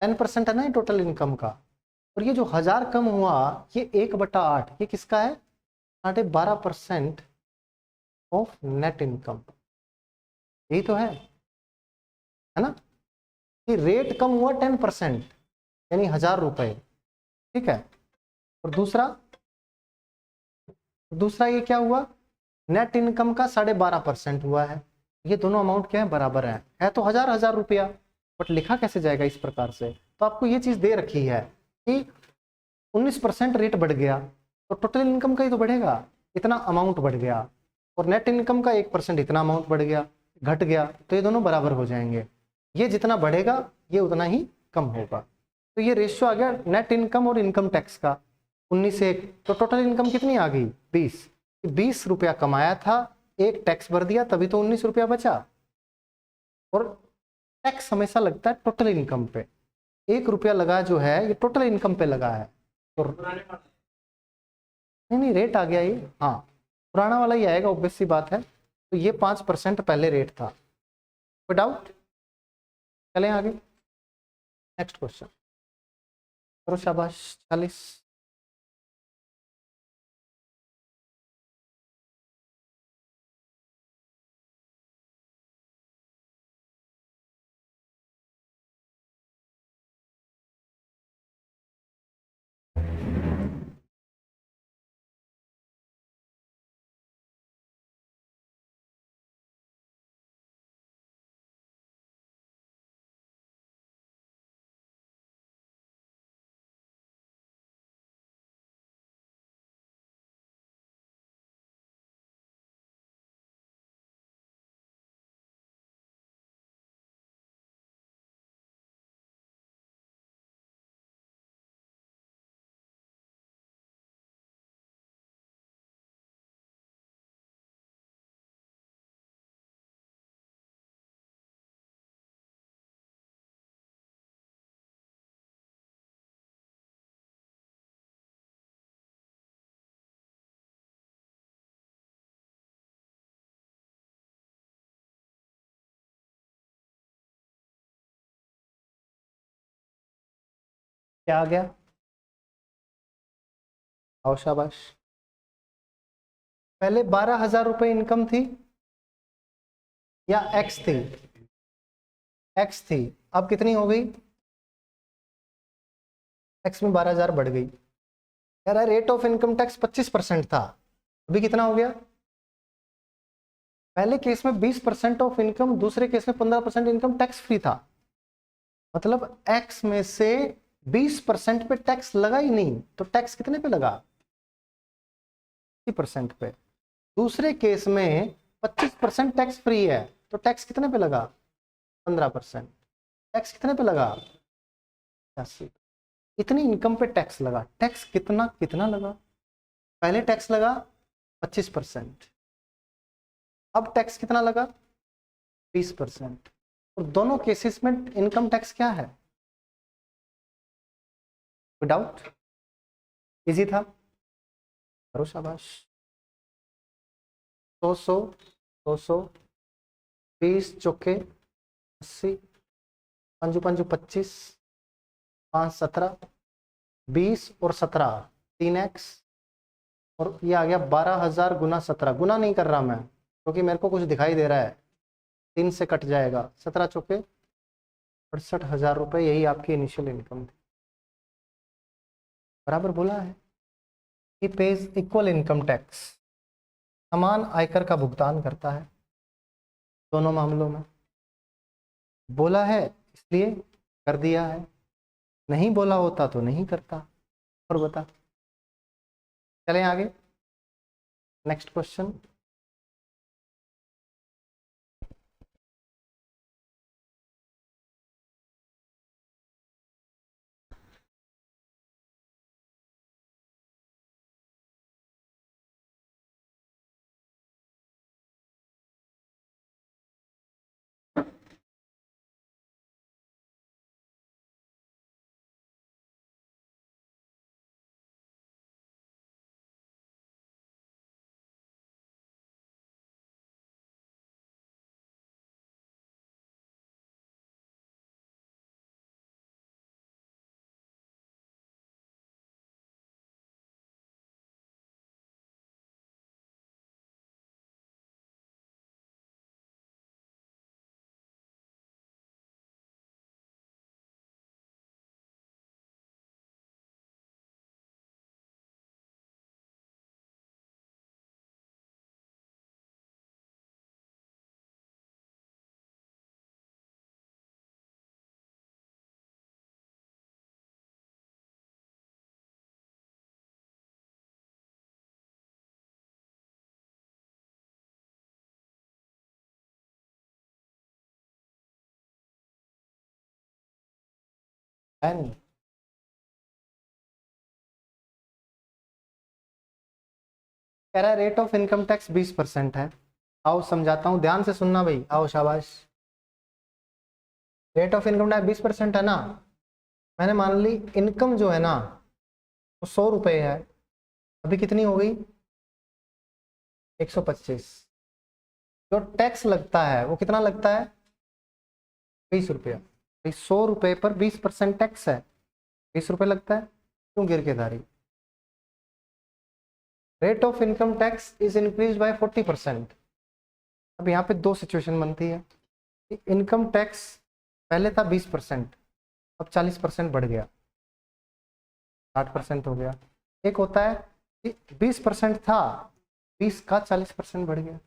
Speaker 1: 10% है ना टोटल इनकम का, और ये जो 1000 कम हुआ ये 1/8, ये किसका है? 12.5% ऑफ नेट इनकम। यही तो है ना, कि रेट कम हुआ 10%, यानी 1000 रुपए। ठीक है, और दूसरा ये क्या हुआ? नेट इनकम का 12.5% हुआ है। ये दोनों अमाउंट क्या है? बराबर है तो 1000 रुपया, बट लिखा कैसे जाएगा इस प्रकार से? तो आपको ये चीज दे रखी है कि 19% रेट बढ़ गया तो टोटल इनकम का ही तो बढ़ेगा, इतना अमाउंट बढ़ गया, और नेट इनकम का 1% इतना अमाउंट बढ़ गया, घट गया, तो ये दोनों बराबर हो जाएंगे। ये जितना बढ़ेगा ये उतना ही कम होगा। तो ये रेशियो आ गया नेट इनकम और इनकम टैक्स का, 19 से 1। तो टोटल इनकम कितनी आ गई? 20। 20 रुपया कमाया था, एक टैक्स भर दिया, तभी तो 19 रुपया बचा। और टैक्स हमेशा लगता है टोटल इनकम पे, 1 रुपया लगा जो है ये टोटल इनकम पे लगा है। तो नहीं रेट आ गया ये, हाँ पुराना वाला ही आएगा, ऑब्वियस सी बात है। तो ये 5% पहले रेट था। कोई डाउट? चलें आगे, नेक्स्ट क्वेश्चन करो, शाबाश। 40। क्या आ गया? आओ शाबाश। पहले 12,000 रुपए इनकम थी या एक्स थी? एक्स थी। अब कितनी हो गई? एक्स में 12,000 बढ़ गई। कह रहा है रेट ऑफ इनकम टैक्स 25% था, अभी कितना हो गया? पहले केस में 20% ऑफ इनकम, दूसरे केस में 15% इनकम टैक्स फ्री था। मतलब एक्स में से 20% पे टैक्स लगा ही नहीं, तो टैक्स कितने पे लगा? 30% पे। दूसरे केस में 25% टैक्स फ्री है, तो टैक्स कितने पे लगा? 15%। टैक्स कितने पे लगा? 80। इतनी इनकम पे टैक्स लगा। टैक्स कितना कितना लगा? पहले टैक्स लगा 25%, अब टैक्स कितना लगा? 20%। और दोनों केसेस में इनकम टैक्स क्या है? कोई डाउट? इजी था, करो शाबाश। 100 200 20 चौके 80, 5 5 25, 5 17, 20 और 17 3x, और ये आ गया 12,000 गुना 17। गुना नहीं कर रहा मैं क्योंकि मेरे को कुछ दिखाई दे रहा है, 3 से कट जाएगा। 17 चौके 68,000 रुपये, यही आपकी इनिशियल इनकम थी। बराबर बोला है। ही पेज इक्वल इनकम टैक्स, समान आयकर का भुगतान करता है दोनों मामलों में। बोला है इसलिए कर दिया है, नहीं बोला होता तो नहीं करता। और बता, चलें आगे, नेक्स्ट क्वेश्चन। एन कह रहा है रेट ऑफ इनकम टैक्स 20% है। आओ समझाता हूँ, ध्यान से सुनना भाई, आओ शाबाश। रेट ऑफ इनकम टैक्स 20% है ना, मैंने मान ली इनकम जो है ना वो 100 रुपये है, अभी कितनी हो गई 125। जो टैक्स लगता है वो कितना लगता है 20 रुपया। 100 रुपये पर 20% टैक्स है, 20 रुपये लगता है, क्यों गिर के धारी। Rate of income tax is increase by 40%। अब यहाँ पे दो सिचुएशन बनती है, इनकम टैक्स पहले था 20%, अब 40% बढ़ गया, 60% हो गया। एक होता है कि 20% था, 20 का 40% बढ़ गया,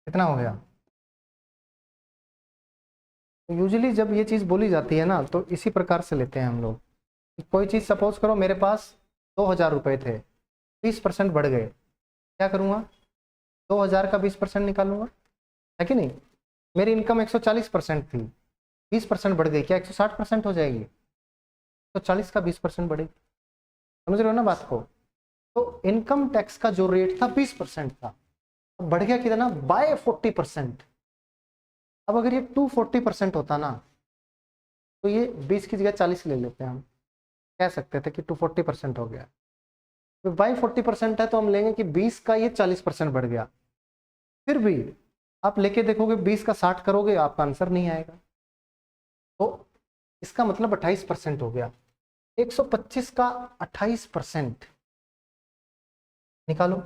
Speaker 1: कितना हो गया। तो यूजुअली जब ये चीज़ बोली जाती है ना तो इसी प्रकार से लेते हैं हम लोग। कोई चीज़ सपोज करो मेरे पास 2000 रुपये थे, 20% बढ़ गए, क्या करूँगा 2000 का 20% निकालूंगा, है कि नहीं। मेरी इनकम 140% थी, 20% बढ़ गई, क्या 160% हो जाएगी, तो 40 का 20% बढ़ेगी। समझ रहे हो ना बात को। तो इनकम टैक्स का जो रेट था 20% था, अब बढ़ गया कितना बाय 40%। अब अगर ये 240% होता ना तो ये 20 की जगह 40 ले लेते हैं, हम कह सकते थे कि 240% हो गया। तो बाई 40% है तो हम लेंगे कि 20 का ये 40% बढ़ गया। फिर भी आप लेके देखोगे 20 का 60 करोगे आपका आंसर नहीं आएगा, तो इसका मतलब 28% हो गया। 125 का 28% निकालो,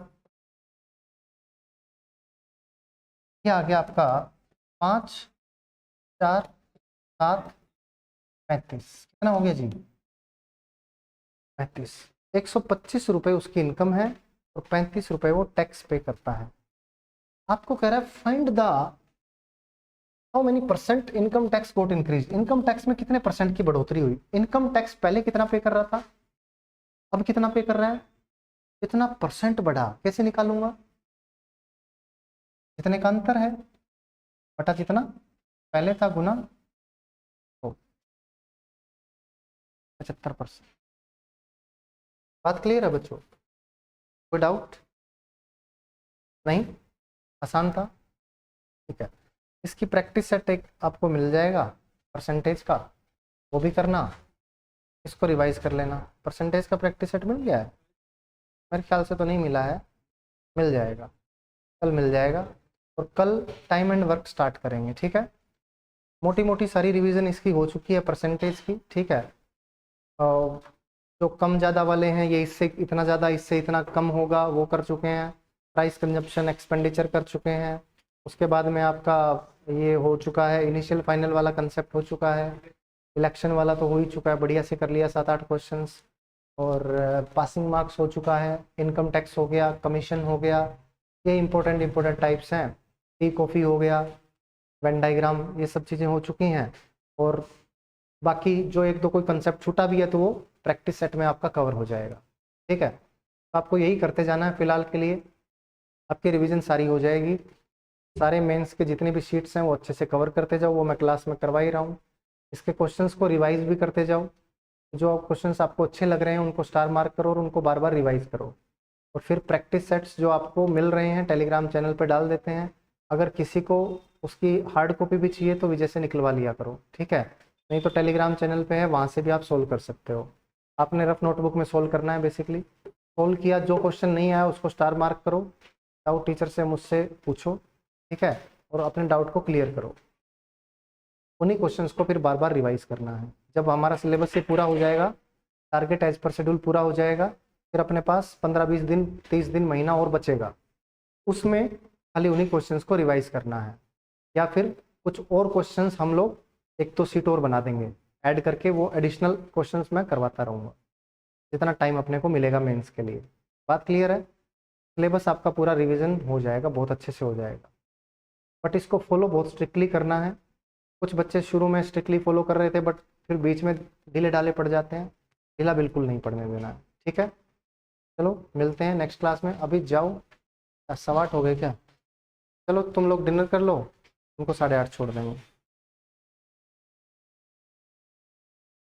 Speaker 1: ये आ गया आपका 5 4 7 35, कितना हो गया जी 35। 125 रुपये उसकी इनकम है और 35 रुपये वो टैक्स पे करता है। आपको कह रहा है find the how many percent income tax got increase, income tax में कितने परसेंट की बढ़ोतरी हुई। इनकम टैक्स पहले कितना पे कर रहा था, अब कितना पे कर रहा है, कितना परसेंट बढ़ा, कैसे निकालूंगा, कितने का अंतर है बटा जितना पहले था गुना 75%। बात क्लियर है बच्चों, कोई डाउट नहीं, आसान था, ठीक है। इसकी प्रैक्टिस सेट एक आपको मिल जाएगा परसेंटेज का, वो भी करना, इसको रिवाइज कर लेना। परसेंटेज का प्रैक्टिस सेट मिल गया है, मेरे ख्याल से तो नहीं मिला है, मिल जाएगा, कल मिल जाएगा। और कल टाइम एंड वर्क स्टार्ट करेंगे, ठीक है। मोटी मोटी सारी रिवीजन इसकी हो चुकी है परसेंटेज की, ठीक है। और जो कम ज़्यादा वाले हैं ये इससे इतना ज़्यादा इससे इतना कम होगा वो कर चुके हैं, प्राइस कंजप्शन एक्सपेंडिचर कर चुके हैं। उसके बाद में आपका ये हो चुका है, इनिशियल फाइनल वाला कंसेप्ट हो चुका है, इलेक्शन वाला तो हो ही चुका है, बढ़िया से कर लिया 7-8 क्वेश्चंस। और पासिंग मार्क्स हो चुका है, इनकम टैक्स हो गया, कमीशन हो गया, ये इंपॉर्टेंट टाइप्स हैं। टी कॉफ़ी हो गया, वेन डायग्राम, ये सब चीज़ें हो चुकी हैं। और बाकी जो एक दो कोई कंसेप्ट छूटा भी है तो वो प्रैक्टिस सेट में आपका कवर हो जाएगा। ठीक है, तो आपको यही करते जाना है फिलहाल के लिए, आपकी रिवीजन सारी हो जाएगी। सारे मेंस के जितने भी शीट्स हैं वो अच्छे से कवर करते जाओ, वो मैं क्लास में करवा ही रहा हूँ। इसके क्वेश्चंस को रिवाइज भी करते जाओ, जो क्वेश्चंस आपको अच्छे लग रहे हैं उनको स्टार मार्क करो और उनको बार बार रिवाइज करो। और फिर प्रैक्टिस सेट्स जो आपको मिल रहे हैं टेलीग्राम चैनल पर डाल देते हैं, अगर किसी को उसकी हार्ड कॉपी भी चाहिए तो विजय से निकलवा लिया करो। ठीक है, नहीं तो टेलीग्राम चैनल पे है, वहाँ से भी आप सोल्व कर सकते हो। आपने रफ नोटबुक में सोल्व करना है बेसिकली। सोल्व किया, जो क्वेश्चन नहीं आया उसको स्टार मार्क करो, डाउट टीचर से मुझसे पूछो। ठीक है, और अपने डाउट को क्लियर करो। उन्हीं क्वेश्चंस को फिर बार बार रिवाइज करना है। जब हमारा सिलेबस ये पूरा हो जाएगा, टारगेट एज पर शेड्यूल पूरा हो जाएगा, फिर अपने पास 15-20 दिन, 30 दिन, महीना और बचेगा, उसमें खाली उन्हीं क्वेश्चंस को रिवाइज करना है। या फिर कुछ और क्वेश्चंस हम लोग एक तो सीट और बना देंगे ऐड करके, वो एडिशनल क्वेश्चंस मैं करवाता रहूँगा जितना टाइम अपने को मिलेगा मेंस के लिए। बात क्लियर है? सिलेबस आपका पूरा रिवीजन हो जाएगा, बहुत अच्छे से हो जाएगा। बट इसको फॉलो बहुत स्ट्रिक्टली करना है। कुछ बच्चे शुरू में स्ट्रिक्टली फॉलो कर रहे थे, बट फिर बीच में ढीले ढाले पड़ जाते हैं। ढीला बिल्कुल नहीं पड़ने देना है। ठीक है, चलो मिलते हैं नेक्स्ट क्लास में। अभी जाओ, 8:15 हो गए क्या? चलो तुम लोग डिनर कर लो, तुमको 8:30 छोड़ देंगे।